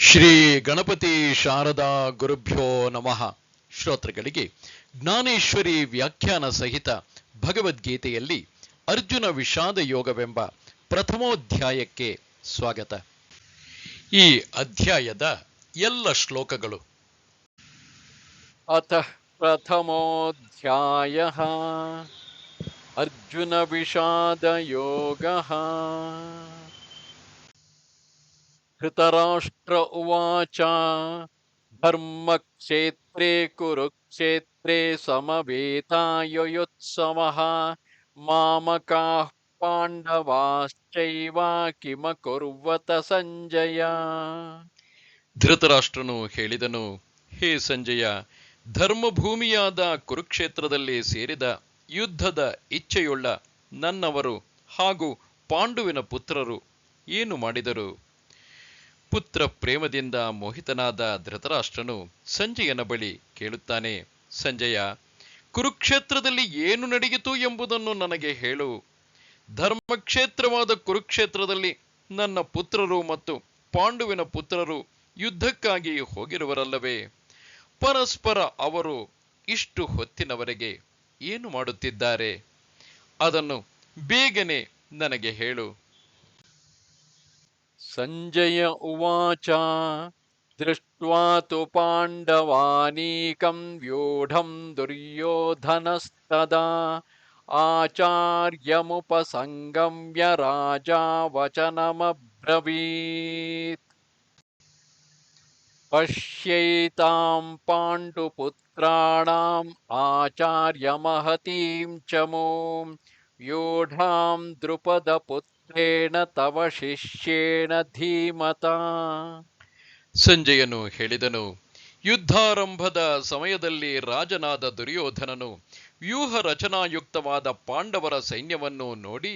ಶ್ರೀ ಗಣಪತಿ ಶಾರದಾ ಗುರುಭ್ಯೋ ನಮಃ. ಶ್ರೋತೃಗಳಿಗೆ ಜ್ಞಾನೇಶ್ವರಿ ವ್ಯಾಖ್ಯಾನ ಸಹಿತ ಭಗವದ್ಗೀತೆಯಲ್ಲಿ ಅರ್ಜುನ ವಿಷಾದ ಯೋಗವೆಂಬ ಪ್ರಥಮೋಧ್ಯಾಯಕ್ಕೆ ಸ್ವಾಗತ. ಈ ಅಧ್ಯಾಯದ ಎಲ್ಲ ಶ್ಲೋಕಗಳು. ಅತಃ ಪ್ರಥಮೋಧ್ಯಾಯಃ ಅರ್ಜುನ ವಿಷಾದ ಯೋಗಃ. ಧೃತರಾಷ್ಟ್ರ ಉವಾಚ ಧರ್ಮಕ್ಷೇತ್ರೇ ಕುರುಕ್ಷೇತ್ರೇ ಸಮವೇತಾಯುಯುತ್ಸವಃ ಮಾಮಕಾಃ ಪಾಂಡವಾಶ್ಚೈವ ಕಿಮಕುರ್ವತ ಸಂಜಯ. ಧೃತರಾಷ್ಟ್ರನು ಹೇಳಿದನು, ಹೇ ಸಂಜಯ, ಧರ್ಮಭೂಮಿಯಾದ ಕುರುಕ್ಷೇತ್ರದಲ್ಲಿ ಸೇರಿದ ಯುದ್ಧದ ಇಚ್ಛೆಯುಳ್ಳ ನನ್ನವರು ಹಾಗೂ ಪಾಂಡುವಿನ ಪುತ್ರರು ಏನು ಮಾಡಿದರು? ಪುತ್ರ ಪ್ರೇಮದಿಂದ ಮೋಹಿತನಾದ ಧೃತರಾಷ್ಟ್ರನು ಸಂಜಯನ ಬಳಿ ಕೇಳುತ್ತಾನೆ, ಸಂಜಯ, ಕುರುಕ್ಷೇತ್ರದಲ್ಲಿ ಏನು ನಡೆಯಿತು ಎಂಬುದನ್ನು ನನಗೆ ಹೇಳು. ಧರ್ಮಕ್ಷೇತ್ರವಾದ ಕುರುಕ್ಷೇತ್ರದಲ್ಲಿ ನನ್ನ ಪುತ್ರರು ಮತ್ತು ಪಾಂಡುವಿನ ಪುತ್ರರು ಯುದ್ಧಕ್ಕಾಗಿ ಹೋಗಿರುವರಲ್ಲವೇ? ಪರಸ್ಪರ ಅವರು ಇಷ್ಟು ಹೊತ್ತಿನವರೆಗೆ ಏನು ಮಾಡುತ್ತಿದ್ದಾರೆ? ಅದನ್ನು ಬೇಗನೆ ನನಗೆ ಹೇಳು. ಸಂಜಯ ಉವಾಚ ದೃಷ್ಟ್ವಾ ತು ಪಾಂಡವಾನೀಕಂ ವ್ಯೂಢಂ ದುರ್ಯೋಧನಸ್ತದಾ ಆಚಾರ್ಯಮುಪಸಂಗಮ್ಯ ರಾಜಾ ವಚನಮಬ್ರವೀತ್. ಪಶ್ಯೈತಾಂ ಪಾಂಡುಪುತ್ರಾಣಾಂ ಆಚಾರ್ಯಮಹತೀಂ ಚಮೂಂ ವ್ಯೂಢಾಂ ದ್ರುಪದಪುತ್ರೇಣ ತವ ಶಿಷ್ಯೇಣ ಧೀಮತಾ. ಸಂಜಯನು ಹೇಳಿದನು, ಯುದ್ಧಾರಂಭದ ಸಮಯದಲ್ಲಿ ರಾಜನಾದ ದುರ್ಯೋಧನನು ವ್ಯೂಹ ರಚನಾಯುಕ್ತವಾದ ಪಾಂಡವರ ಸೈನ್ಯವನ್ನು ನೋಡಿ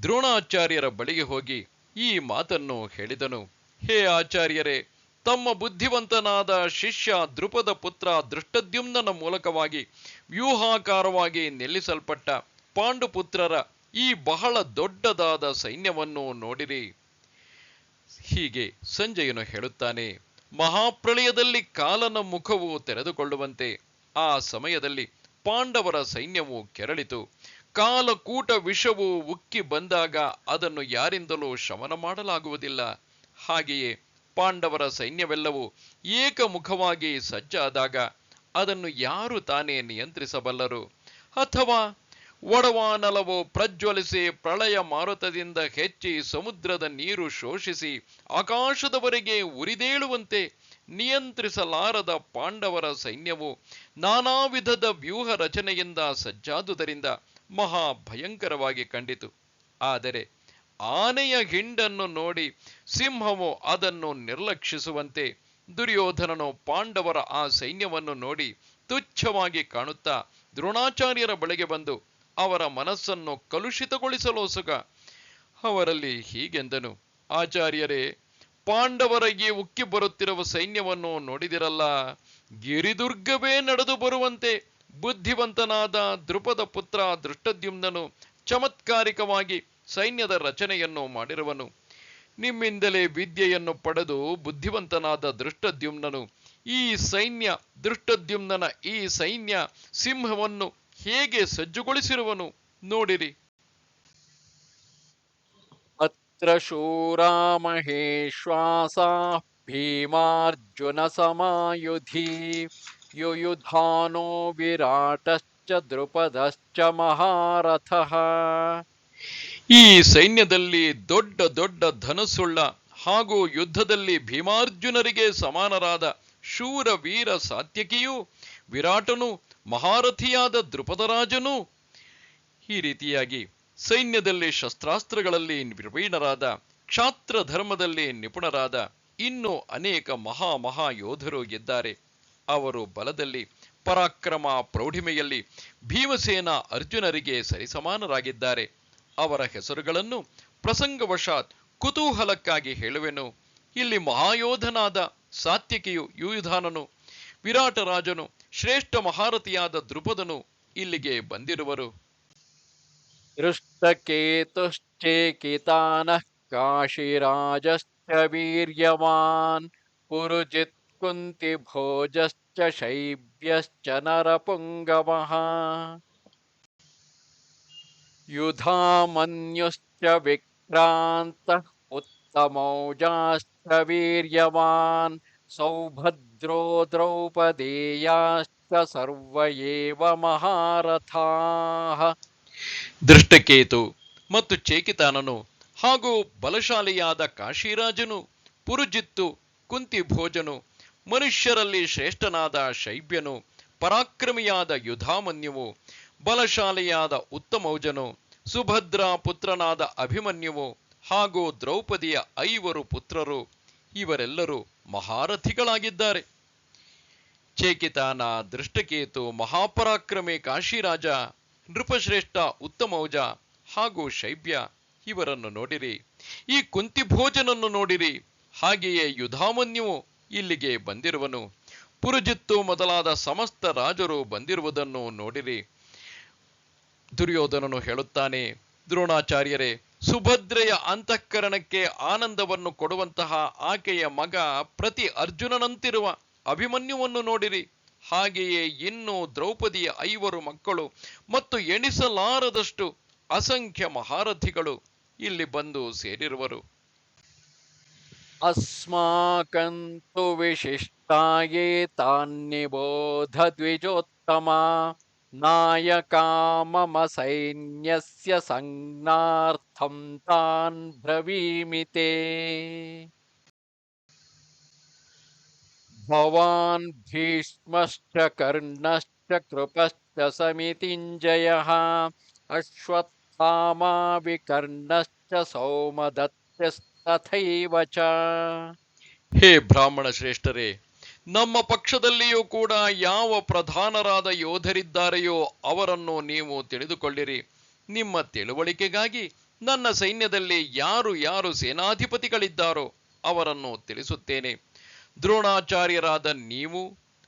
ದ್ರೋಣಾಚಾರ್ಯರ ಬಳಿಗೆ ಹೋಗಿ ಈ ಮಾತನ್ನು ಹೇಳಿದನು. ಹೇ ಆಚಾರ್ಯರೇ, ತಮ್ಮ ಬುದ್ಧಿವಂತನಾದ ಶಿಷ್ಯ ದ್ರುಪದ ಪುತ್ರ ದೃಷ್ಟದ್ಯುಮ್ನನ ಮೂಲಕವಾಗಿ ವ್ಯೂಹಾಕಾರವಾಗಿ ನಿಲ್ಲಿಸಲ್ಪಟ್ಟ ಪಾಂಡುಪುತ್ರರ ಈ ಬಹಳ ದೊಡ್ಡದಾದ ಸೈನ್ಯವನ್ನು ನೋಡಿರಿ. ಹೀಗೆ ಸಂಜಯನು ಹೇಳುತ್ತಾನೆ. ಮಹಾಪ್ರಳಯದಲ್ಲಿ ಕಾಲನ ಮುಖವು ತೆರೆದುಕೊಳ್ಳುವಂತೆ ಆ ಸಮಯದಲ್ಲಿ ಪಾಂಡವರ ಸೈನ್ಯವು ಕೆರಳಿತು. ಕಾಲಕೂಟ ವಿಷವು ಉಕ್ಕಿ ಬಂದಾಗ ಅದನ್ನು ಯಾರಿಂದಲೂ ಶಮನ ಮಾಡಲಾಗುವುದಿಲ್ಲ. ಹಾಗೆಯೇ ಪಾಂಡವರ ಸೈನ್ಯವೆಲ್ಲವೂ ಏಕಮುಖವಾಗಿ ಸಜ್ಜಾದಾಗ ಅದನ್ನು ಯಾರು ತಾನೇ ನಿಯಂತ್ರಿಸಬಲ್ಲರು? ಅಥವಾ ಒಡವಾನಲವು ಪ್ರಜ್ವಲಿಸಿ ಪ್ರಳಯ ಮಾರುತದಿಂದ ಹೆಚ್ಚಿ ಸಮುದ್ರದ ನೀರು ಶೋಷಿಸಿ ಆಕಾಶದವರೆಗೆ ಉರಿದೇಳುವಂತೆ ನಿಯಂತ್ರಿಸಲಾರದ ಪಾಂಡವರ ಸೈನ್ಯವು ನಾನಾ ವಿಧದ ವ್ಯೂಹ ರಚನೆಯಿಂದ ಸಜ್ಜಾದುದರಿಂದ ಮಹಾ ಭಯಂಕರವಾಗಿ ಕಂಡಿತು. ಆದರೆ ಆನೆಯ ಹಿಂಡನ್ನು ನೋಡಿ ಸಿಂಹವು ಅದನ್ನು ನಿರ್ಲಕ್ಷಿಸುವಂತೆ ದುರ್ಯೋಧನನು ಪಾಂಡವರ ಆ ಸೈನ್ಯವನ್ನು ನೋಡಿ ತುಚ್ಛವಾಗಿ ಕಾಣುತ್ತಾ ದ್ರೋಣಾಚಾರ್ಯರ ಬಳಿಗೆ ಬಂದು ಅವರ ಮನಸ್ಸನ್ನು ಕಲುಷಿತಗೊಳಿಸಲೋಸುಗ ಅವರಲ್ಲಿ ಹೀಗೆಂದನು. ಆಚಾರ್ಯರೇ, ಪಾಂಡವರ ಈ ಉಕ್ಕಿ ಬರುತ್ತಿರುವ ಸೈನ್ಯವನ್ನು ನೋಡಿದಿರಲ್ಲ. ಗಿರಿದುರ್ಗವೇ ನಡೆದು ಬರುವಂತೆ ಬುದ್ಧಿವಂತನಾದ ದ್ರುಪದ ಪುತ್ರ ದೃಷ್ಟದ್ಯುಮ್ನನು ಚಮತ್ಕಾರಿಕವಾಗಿ ಸೈನ್ಯದ ರಚನೆಯನ್ನು ಮಾಡಿರುವನು. ನಿಮ್ಮಿಂದಲೇ ವಿದ್ಯೆಯನ್ನು ಪಡೆದು ಬುದ್ಧಿವಂತನಾದ ದೃಷ್ಟದ್ಯುಮ್ನನು ಈ ಸೈನ್ಯ ದೃಷ್ಟದ್ಯುಮ್ನನ ಈ ಸೈನ್ಯ ಸಿಂಹವನ್ನು ಹೇಗೆ ಸಜ್ಜುಗೊಳಿಸಿರುವನು ನೋಡಿರಿ. ಅತ್ರ ಶೂರಾ ಮಹೇಶ್ವಾಸಾ ಭೀಮಾರ್ಜುನ ಸಮಾಯುಧಿ ಯುಯುಧಾನೋ ವಿರಾಟಶ್ಚ ದ್ರುಪದಶ್ಚ ಮಹಾರಥಃ. ಈ ಸೈನ್ಯದಲ್ಲಿ ದೊಡ್ಡ ದೊಡ್ಡ ಧನಸ್ಸುಳ್ಳ ಹಾಗೂ ಯುದ್ಧದಲ್ಲಿ ಭೀಮಾರ್ಜುನರಿಗೆ ಸಮಾನರಾದ ಶೂರ ವೀರ ಸಾತ್ಯಕಿಯೂ ವಿರಾಟನು ಮಹಾರಥಿಯಾದ ದ್ರುಪದರಾಜನೂ, ಈ ರೀತಿಯಾಗಿ ಸೈನ್ಯದಲ್ಲಿ ಶಸ್ತ್ರಾಸ್ತ್ರಗಳಲ್ಲಿ ಪ್ರವೀಣರಾದ, ಕ್ಷಾತ್ರ ಧರ್ಮದಲ್ಲಿ ನಿಪುಣರಾದ ಇನ್ನೂ ಅನೇಕ ಮಹಾ ಯೋಧರು ಗೆದ್ದಾರೆ. ಅವರು ಬಲದಲ್ಲಿ, ಪರಾಕ್ರಮ, ಪ್ರೌಢಿಮೆಯಲ್ಲಿ ಭೀಮಸೇನ ಅರ್ಜುನರಿಗೆ ಸರಿಸಮಾನರಾಗಿದ್ದಾರೆ. ಅವರ ಹೆಸರುಗಳನ್ನು ಪ್ರಸಂಗವಶಾತ್ ಕುತೂಹಲಕ್ಕಾಗಿ ಹೇಳುವೆನು. ಇಲ್ಲಿ ಮಹಾಯೋಧನಾದ ಸಾತ್ಯಕಿಯು ಯುಯುಧಾನನು, ವಿರಾಟರಾಜನು, ಶ್ರೇಷ್ಠ ಮಹಾರಥಿಯಾದ ದ್ರುಪದನು ಇಲ್ಲಿಗೆ ಬಂದಿರುವರು. ದೃಷ್ಟಕೇತುಶ್ಚೇಕಿತಾನಃ ಕಾಶಿರಾಜಶ್ಚ ವೀರ್ಯವಾನ್ पुरुजित् कुन्तिभोजश्च शैब्यश्च नरपुङ्गवः युधामन्युश्च विक्रान्तः उत्तमौजाश्च वीर्यवान् सौभद्रो द्रौपदेयाश्च सर्व एव महारथाः ದೃಷ್ಟಕೇತು ಮತ್ತು ಚೇಕಿತಾನನು ಹಾಗೂ ಬಲಶಾಲಿಯಾದ ಕಾಶಿರಾಜನು, ಪುರುಜಿತ್ತು, ಕುಂತಿಭೋಜನು, ಮನುಷ್ಯರಲ್ಲಿ ಶ್ರೇಷ್ಠನಾದ ಶೈಬ್ಯನು, ಪರಾಕ್ರಮಿಯಾದ ಯುಧಾಮನ್ಯುವು, ಬಲಶಾಲಿಯಾದ ಉತ್ತಮೌಜನು, ಸುಭದ್ರ ಪುತ್ರನಾದ ಅಭಿಮನ್ಯುವು ಹಾಗೂ ದ್ರೌಪದಿಯ 5 ಪುತ್ರರು ಇವರೆಲ್ಲರೂ ಮಹಾರಥಿಗಳಾಗಿದ್ದಾರೆ. ಚೇಕಿತಾನ, ದೃಷ್ಟಕೇತು, ಮಹಾಪರಾಕ್ರಮಿ ಕಾಶಿರಾಜ, ನೃಪಶ್ರೇಷ್ಠ ಉತ್ತಮೌಜ ಹಾಗೂ ಶೈಬ್ಯ ಇವರನ್ನು ನೋಡಿರಿ. ಈ ಕುಂತಿಭೋಜನನ್ನು ನೋಡಿರಿ. ಹಾಗೆಯೇ ಯುಧಾಮನ್ಯುವು ಇಲ್ಲಿಗೆ ಬಂದಿರುವನು. ಪುರುಜಿತ್ತು ಮೊದಲಾದ ಸಮಸ್ತ ರಾಜರು ಬಂದಿರುವುದನ್ನು ನೋಡಿರಿ. ದುರ್ಯೋಧನನು ಹೇಳುತ್ತಾನೆ, ದ್ರೋಣಾಚಾರ್ಯರೇ, ಸುಭದ್ರೆಯ ಅಂತಃಕರಣಕ್ಕೆ ಆನಂದವನ್ನು ಕೊಡುವಂತಹ ಆಕೆಯ ಮಗ ಪ್ರತಿ ಅರ್ಜುನನಂತಿರುವ ಅಭಿಮನ್ಯುವನ್ನು ನೋಡಿರಿ. ಹಾಗೆಯೇ ಇನ್ನೂ ದ್ರೌಪದಿಯ 5 ಮಕ್ಕಳು ಮತ್ತು ಎಣಿಸಲಾರದಷ್ಟು ಅಸಂಖ್ಯ ಮಹಾರಥಿಗಳು ಇಲ್ಲಿ ಬಂದು ಸೇರಿರುವರು. अस्माकन्तु विशिष्टाये तान्निबोध द्विजोत्तमा नायका मम सैन्यस्य संज्ञार्थं तान् ब्रवीमि ते भवान् भीष्मश्च कर्णश्च कृपश्च समितिञ्जयः अश्वत्थामा विकर्णश्च सौमदत्तस्तथैव च ಹೇ ಬ್ರಾಹ್ಮಣ ಶ್ರೇಷ್ಠರೇ, ನಮ್ಮ ಪಕ್ಷದಲ್ಲಿಯೂ ಕೂಡ ಯಾವ ಪ್ರಧಾನರಾದ ಯೋಧರಿದ್ದಾರೆಯೋ ಅವರನ್ನು ನೀವು ತಿಳಿದುಕೊಳ್ಳಿರಿ. ನಿಮ್ಮ ತಿಳುವಳಿಕೆಗಾಗಿ ನನ್ನ ಸೈನ್ಯದಲ್ಲಿ ಯಾರು ಯಾರು ಸೇನಾಧಿಪತಿಗಳಿದ್ದಾರೋ ಅವರನ್ನು ತಿಳಿಸುತ್ತೇನೆ. ದ್ರೋಣಾಚಾರ್ಯರಾದ ನೀವು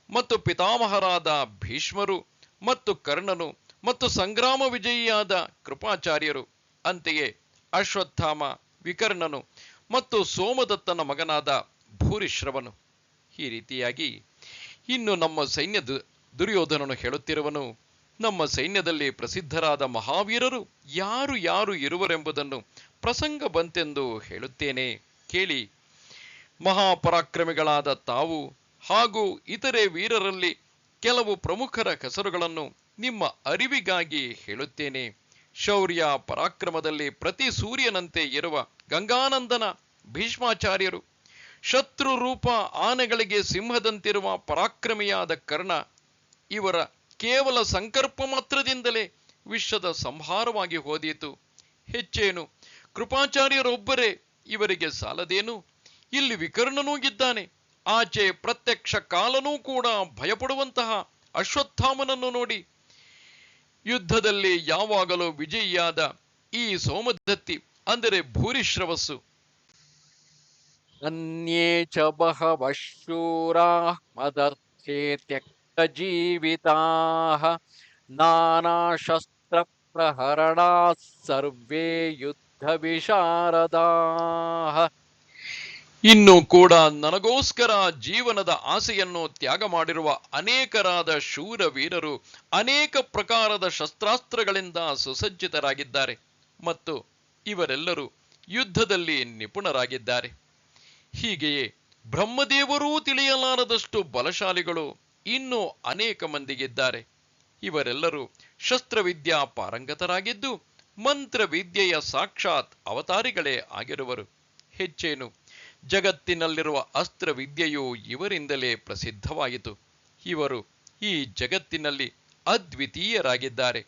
ಮತ್ತು ಪಿತಾಮಹರಾದ ಭೀಷ್ಮರು ಮತ್ತು ಕರ್ಣನು ಮತ್ತು ಸಂಗ್ರಾಮ ವಿಜಯಿಯಾದ ಕೃಪಾಚಾರ್ಯರು, ಅಂತೆಯೇ ಅಶ್ವತ್ಥಾಮ, ವಿಕರ್ಣನು ಮತ್ತು ಸೋಮದತ್ತನ ಮಗನಾದ ಭೂರಿಶ್ರವನು. ಈ ರೀತಿಯಾಗಿ ಇನ್ನು ನಮ್ಮ ಸೈನ್ಯ ದುರ್ಯೋಧನನು ಹೇಳುತ್ತಿರುವನು, ನಮ್ಮ ಸೈನ್ಯದಲ್ಲಿ ಪ್ರಸಿದ್ಧರಾದ ಮಹಾವೀರರು ಯಾರು ಯಾರು ಇರುವರೆಂಬುದನ್ನು ಪ್ರಸಂಗ ಬಂತೆಂದು ಹೇಳುತ್ತೇನೆ, ಕೇಳಿ. ಮಹಾಪರಾಕ್ರಮಿಗಳಾದ ತಾವು ಹಾಗೂ ಇತರೆ ವೀರರಲ್ಲಿ ಕೆಲವು ಪ್ರಮುಖರ ಹೆಸರುಗಳನ್ನು ನಿಮ್ಮ ಅರಿವಿಗಾಗಿ ಹೇಳುತ್ತೇನೆ. ಶೌರ್ಯ ಪರಾಕ್ರಮದಲ್ಲಿ ಪ್ರತಿ ಸೂರ್ಯನಂತೆ ಇರುವ ಗಂಗಾನಂದನ ಭೀಷ್ಮಾಚಾರ್ಯರು, ಶತ್ರು ರೂಪ ಆನೆಗಳಿಗೆ ಸಿಂಹದಂತಿರುವ ಪರಾಕ್ರಮಿಯಾದ ಕರ್ಣ, ಇವರ ಕೇವಲ ಸಂಕಲ್ಪ ಮಾತ್ರದಿಂದಲೇ ವಿಶ್ವದ ಸಂಹಾರವಾಗಿ ಹೋದೀತು. ಹೆಚ್ಚೇನು, ಕೃಪಾಚಾರ್ಯರೊಬ್ಬರೇ ಇವರಿಗೆ ಸಾಲದೇನು? ಇಲ್ಲಿ ವಿಕರ್ಣನೂ ಇದ್ದಾನೆ. ಆಚೆ ಪ್ರತ್ಯಕ್ಷ ಕಾಲನೂ ಕೂಡ ಭಯಪಡುವಂತಹ ಅಶ್ವತ್ಥಾಮನನ್ನು ನೋಡಿ. ಯುದ್ಧದಲ್ಲಿ ಯಾವಾಗಲೂ ವಿಜಯಿಯಾದ ಈ ಸೋಮದತ್ತಿ ಅಂದರೆ ಭೂರಿಶ್ರವಸ್ಸು. अन्ये च बहवः शूराः मदर्थे त्यक्तजीविताः नानाशस्त्रप्रहरणाः सर्वे युद्धविशारदाः ಇನ್ನು ಕೂಡ ನನಗೋಸ್ಕರ ಜೀವನದ ಆಸೆಯನ್ನು ತ್ಯಾಗ ಮಾಡಿರುವ ಅನೇಕರಾದ ಶೂರ ವೀರರು ಅನೇಕ ಪ್ರಕಾರದ ಶಸ್ತ್ರಾಸ್ತ್ರಗಳಿಂದ ಸುಸಜ್ಜಿತರಾಗಿದ್ದಾರೆ ಮತ್ತು ಇವರೆಲ್ಲರೂ ಯುದ್ಧದಲ್ಲಿ ನಿಪುಣರಾಗಿದ್ದಾರೆ. ಹೀಗೆಯೇ ಬ್ರಹ್ಮದೇವರೂ ತಿಳಿಯಲಾರದಷ್ಟು ಬಲಶಾಲಿಗಳು ಇನ್ನೂ ಅನೇಕ ಮಂದಿಗಿದ್ದಾರೆ. ಇವರೆಲ್ಲರೂ ಶಸ್ತ್ರವಿದ್ಯಾ ಪಾರಂಗತರಾಗಿದ್ದು ಮಂತ್ರವಿದ್ಯೆಯ ಸಾಕ್ಷಾತ್ ಅವತಾರಿಗಳೇ ಆಗಿರುವರು. ಹೆಚ್ಚೇನು, ಜಗತ್ತಿನಲ್ಲಿರುವ ಅಸ್ತ್ರವಿದ್ಯೆಯು ಇವರಿಂದಲೇ ಪ್ರಸಿದ್ಧವಾಯಿತು. ಇವರು ಈ ಜಗತ್ತಿನಲ್ಲಿ ಅದ್ವಿತೀಯರಾಗಿದ್ದಾರೆ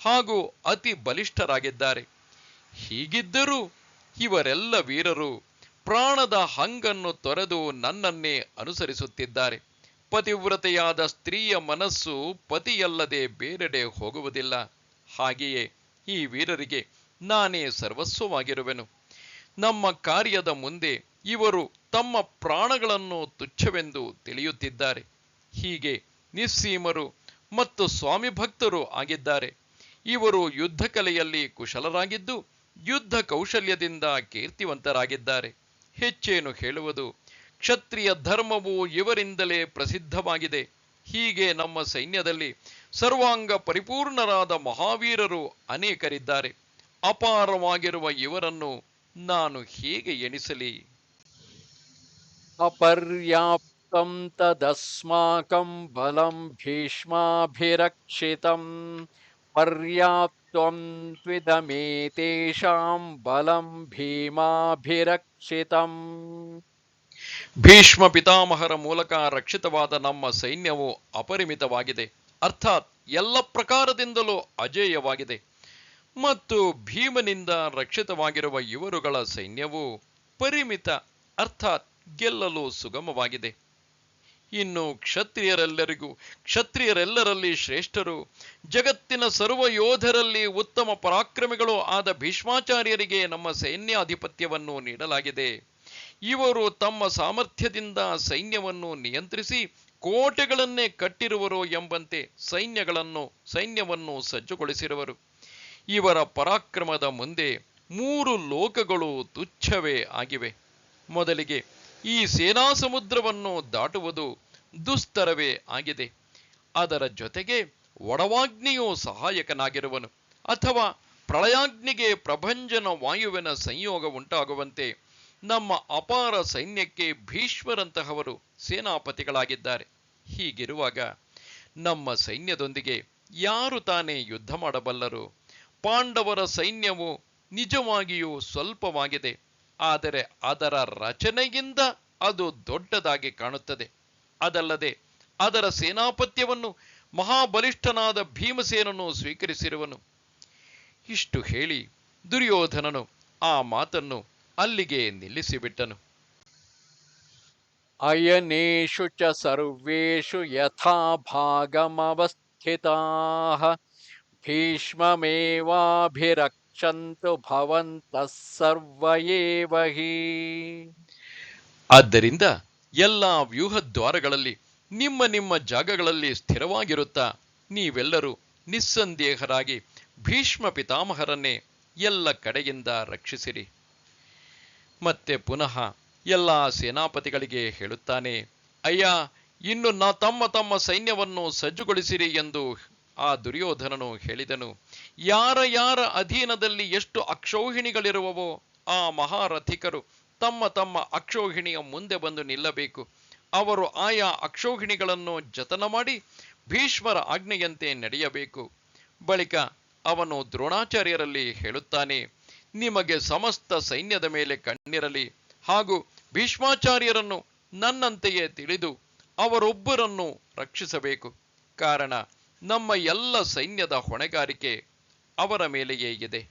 ಹಾಗೂ ಅತಿ ಬಲಿಷ್ಠರಾಗಿದ್ದಾರೆ. ಹೀಗಿದ್ದರೂ ಇವರೆಲ್ಲ ವೀರರು ಪ್ರಾಣದ ಹಂಗನ್ನು ತೊರೆದು ನನ್ನನ್ನೇ ಅನುಸರಿಸುತ್ತಿದ್ದಾರೆ. ಪತಿವ್ರತೆಯಾದ ಸ್ತ್ರೀಯ ಮನಸ್ಸು ಪತಿಯಲ್ಲದೆ ಬೇರೆಡೆ ಹೋಗುವುದಿಲ್ಲ. ಹಾಗೆಯೇ ಈ ವೀರರಿಗೆ ನಾನೇ ಸರ್ವಸ್ವವಾಗಿರುವೆನು. ನಮ್ಮ ಕಾರ್ಯದ ಮುಂದೆ ಇವರು ತಮ್ಮ ಪ್ರಾಣಗಳನ್ನು ತುಚ್ಛವೆಂದು ತಿಳಿಯುತ್ತಿದ್ದಾರೆ. ಹೀಗೆ ನಿಸ್ಸೀಮರು ಮತ್ತು ಸ್ವಾಮಿ ಭಕ್ತರು ಆಗಿದ್ದಾರೆ. ಇವರು ಯುದ್ಧ ಕಲೆಯಲ್ಲಿ ಕುಶಲರಾಗಿದ್ದು ಯುದ್ಧ ಕೌಶಲ್ಯದಿಂದ ಕೀರ್ತಿವಂತರಾಗಿದ್ದಾರೆ. ಹೆಚ್ಚೇನು ಹೇಳುವುದು, ಕ್ಷತ್ರಿಯ ಧರ್ಮವು ಇವರಿಂದಲೇ ಪ್ರಸಿದ್ಧವಾಗಿದೆ. ಹೀಗೆ ನಮ್ಮ ಸೈನ್ಯದಲ್ಲಿ ಸರ್ವಾಂಗ ಪರಿಪೂರ್ಣರಾದ ಮಹಾವೀರರು ಅನೇಕರಿದ್ದಾರೆ. ಅಪಾರವಾಗಿರುವ ಇವರನ್ನು ನಾನು ಹೇಗೆ ಎಣಿಸಲಿ? ಅಪರ್ಯಾಪ್ತಂ ತದಸ್ಮಾಕಂ ಬಲಂ ಭೀಷ್ಮಾಭಿರಕ್ಷಿತಂ ಪರ್ಯಾಪ್ತಂ ತ್ವಿದಮೇತೇಷಾಂ ಬಲಂ ಭೀಮಾಭಿರಕ್ಷಿತಂ. ಭೀಷ್ಮ ಪಿತಾಮಹರ ಮೂಲಕ ರಕ್ಷಿತವಾದ ನಮ್ಮ ಸೈನ್ಯವು ಅಪರಿಮಿತವಾಗಿದೆ, ಅರ್ಥಾತ್ ಎಲ್ಲ ಪ್ರಕಾರದಿಂದಲೂ ಅಜೇಯವಾಗಿದೆ. ಮತ್ತು ಭೀಮನಿಂದ ರಕ್ಷಿತವಾಗಿರುವ ಇವರುಗಳ ಸೈನ್ಯವು ಪರಿಮಿತ, ಅರ್ಥಾತ್ ಗೆಲ್ಲಲು ಸುಗಮವಾಗಿದೆ. ಇನ್ನು ಕ್ಷತ್ರಿಯರೆಲ್ಲರಲ್ಲಿ ಶ್ರೇಷ್ಠರು, ಜಗತ್ತಿನ ಸರ್ವ ಯೋಧರಲ್ಲಿ ಉತ್ತಮ ಪರಾಕ್ರಮಿಗಳು ಆದ ಭೀಷ್ಮಾಚಾರ್ಯರಿಗೆ ನಮ್ಮ ಸೈನ್ಯಾಧಿಪತ್ಯವನ್ನು ನೀಡಲಾಗಿದೆ. ಇವರು ತಮ್ಮ ಸಾಮರ್ಥ್ಯದಿಂದ ಸೈನ್ಯವನ್ನು ನಿಯಂತ್ರಿಸಿ ಕೋಟೆಗಳನ್ನೇ ಕಟ್ಟಿರುವರು ಎಂಬಂತೆ ಸೈನ್ಯವನ್ನು ಸಜ್ಜುಗೊಳಿಸಿರುವರು. ಇವರ ಪರಾಕ್ರಮದ ಮುಂದೆ 3 ಲೋಕಗಳು ತುಚ್ಛವೇ ಆಗಿವೆ. ಮೊದಲಿಗೆ ಈ ಸೇನಾ ಸಮುದ್ರವನ್ನು ದಾಟುವುದು ದುಸ್ತರವೇ ಆಗಿದೆ. ಅದರ ಜೊತೆಗೆ ಒಡವಾಗ್ನಿಯು ಸಹಾಯಕನಾಗಿರುವನು, ಅಥವಾ ಪ್ರಳಯಾಗ್ನಿಗೆ ಪ್ರಭಂಜನ ವಾಯುವಿನ ಸಂಯೋಗ ಉಂಟಾಗುವಂತೆ ನಮ್ಮ ಅಪಾರ ಸೈನ್ಯಕ್ಕೆ ಭೀಷ್ಮರಂತಹವರು ಸೇನಾಪತಿಗಳಾಗಿದ್ದಾರೆ. ಹೀಗಿರುವಾಗ ನಮ್ಮ ಸೈನ್ಯದೊಂದಿಗೆ ಯಾರು ತಾನೇ ಯುದ್ಧ ಮಾಡಬಲ್ಲರು? ಪಾಂಡವರ ಸೈನ್ಯವು ನಿಜವಾಗಿಯೂ ಸ್ವಲ್ಪವಾಗಿದೆ, ಆದರೆ ಅದರ ರಚನೆಯಿಂದ ಅದು ದೊಡ್ಡದಾಗಿ ಕಾಣುತ್ತದೆ. ಅದಲ್ಲದೆ ಅದರ ಸೇನಾಪತ್ಯವನ್ನು ಮಹಾಬಲಿಷ್ಠನಾದ ಭೀಮಸೇನನು ಸ್ವೀಕರಿಸಿರುವನು. ಇಷ್ಟು ಹೇಳಿ ದುರ್ಯೋಧನನು ಆ ಮಾತನ್ನು ಅಲ್ಲಿಗೆ ನಿಲ್ಲಿಸಿಬಿಟ್ಟನು. ಅಯನೇಷು ಚ ಸರ್ವೇಷು ಯಥಾ ಭಾಗಮವಸ್ಥಿತಾಃ ಭೀಷ್ಮಮೇವಾಭಿರಕ್ಷಂತು ಭವಂತಃ ಸರ್ವ ಏವ ಹಿ. ಆದ್ದರಿಂದ ಎಲ್ಲ ವ್ಯೂಹದ್ವಾರಗಳಲ್ಲಿ ನಿಮ್ಮ ನಿಮ್ಮ ಜಾಗಗಳಲ್ಲಿ ಸ್ಥಿರವಾಗಿರುತ್ತಾ ನೀವೆಲ್ಲರೂ ನಿಸ್ಸಂದೇಹರಾಗಿ ಭೀಷ್ಮ ಪಿತಾಮಹರನ್ನೇ ಎಲ್ಲ ಕಡೆಯಿಂದ ರಕ್ಷಿಸಿರಿ. ಮತ್ತೆ ಪುನಃ ಎಲ್ಲ ಸೇನಾಪತಿಗಳಿಗೆ ಹೇಳುತ್ತಾನೆ, ಅಯ್ಯ, ಇನ್ನು ತಮ್ಮ ತಮ್ಮ ಸೈನ್ಯವನ್ನು ಸಜ್ಜುಗೊಳಿಸಿರಿ ಎಂದು ಆ ದುರ್ಯೋಧನನು ಹೇಳಿದನು. ಯಾರ ಅಧೀನದಲ್ಲಿ ಎಷ್ಟು ಅಕ್ಷೌಹಿಣಿಗಳಿರುವವೋ ಆ ಮಹಾರಥಿಕರು ತಮ್ಮ ತಮ್ಮ ಅಕ್ಷೌಹಿಣಿಯ ಮುಂದೆ ಬಂದು ನಿಲ್ಲಬೇಕು. ಅವರು ಆಯಾ ಅಕ್ಷೌಹಿಣಿಗಳನ್ನು ಜತನ ಮಾಡಿ ಭೀಷ್ಮರ ಆಜ್ಞೆಯಂತೆ ನಡೆಯಬೇಕು. ಬಳಿಕ ಅವನು ದ್ರೋಣಾಚಾರ್ಯರಲ್ಲಿ ಹೇಳುತ್ತಾನೆ, ನಿಮಗೆ ಸಮಸ್ತ ಸೈನ್ಯದ ಮೇಲೆ ಕಣ್ಣಿರಲಿ, ಹಾಗೂ ಭೀಷ್ಮಾಚಾರ್ಯರನ್ನು ನನ್ನಂತೆಯೇ ತಿಳಿದು ಅವರೊಬ್ಬರನ್ನು ರಕ್ಷಿಸಬೇಕು. ಕಾರಣ ನಮ್ಮ ಎಲ್ಲ ಸೈನ್ಯದ ಹೊಣೆಗಾರಿಕೆ ಅವರ ಮೇಲೆಯೇ ಇದೆ.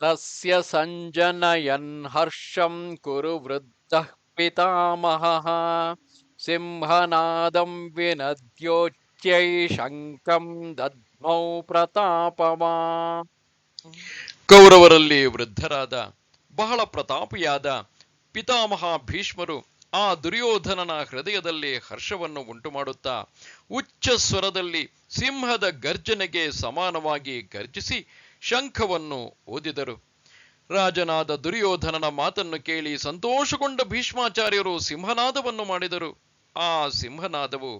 ತಸ್ಯ ಸಂಜನಯನ್ ಹರ್ಷಂ ಕುರು ವೃದ್ಧಃ ಪಿತಾಮಹಃ ಸಿಂಹನಾದಂ ವಿನದ್ಯೋಚ್ಯೈ ಶಂಖಂ ದದ್ಮೌ ಪ್ರತಾಪವಾನ್. ಕೌರವರಲ್ಲಿ ವೃದ್ಧರಾದ ಬಹಳ ಪ್ರತಾಪಿಯಾದ ಪಿತಾಮಹ ಭೀಷ್ಮರು ಆ ದುರ್ಯೋಧನನ ಹೃದಯದಲ್ಲಿ ಹರ್ಷವನ್ನು ಉಂಟುಮಾಡುತ್ತಾ ಉಚ್ಚ ಸ್ವರದಲ್ಲಿ ಸಿಂಹದ ಗರ್ಜನೆಗೆ ಸಮಾನವಾಗಿ ಗರ್ಜಿಸಿ ಶಂಖವನ್ನು ಊದಿದರು. ರಾಜನಾದ ದುರ್ಯೋಧನನ ಮಾತನ್ನು ಕೇಳಿ ಸಂತೋಷಗೊಂಡ ಭೀಷ್ಮಾಚಾರ್ಯರು ಸಿಂಹನಾದವನ್ನು ಮಾಡಿದರು. ಆ ಸಿಂಹನಾದವು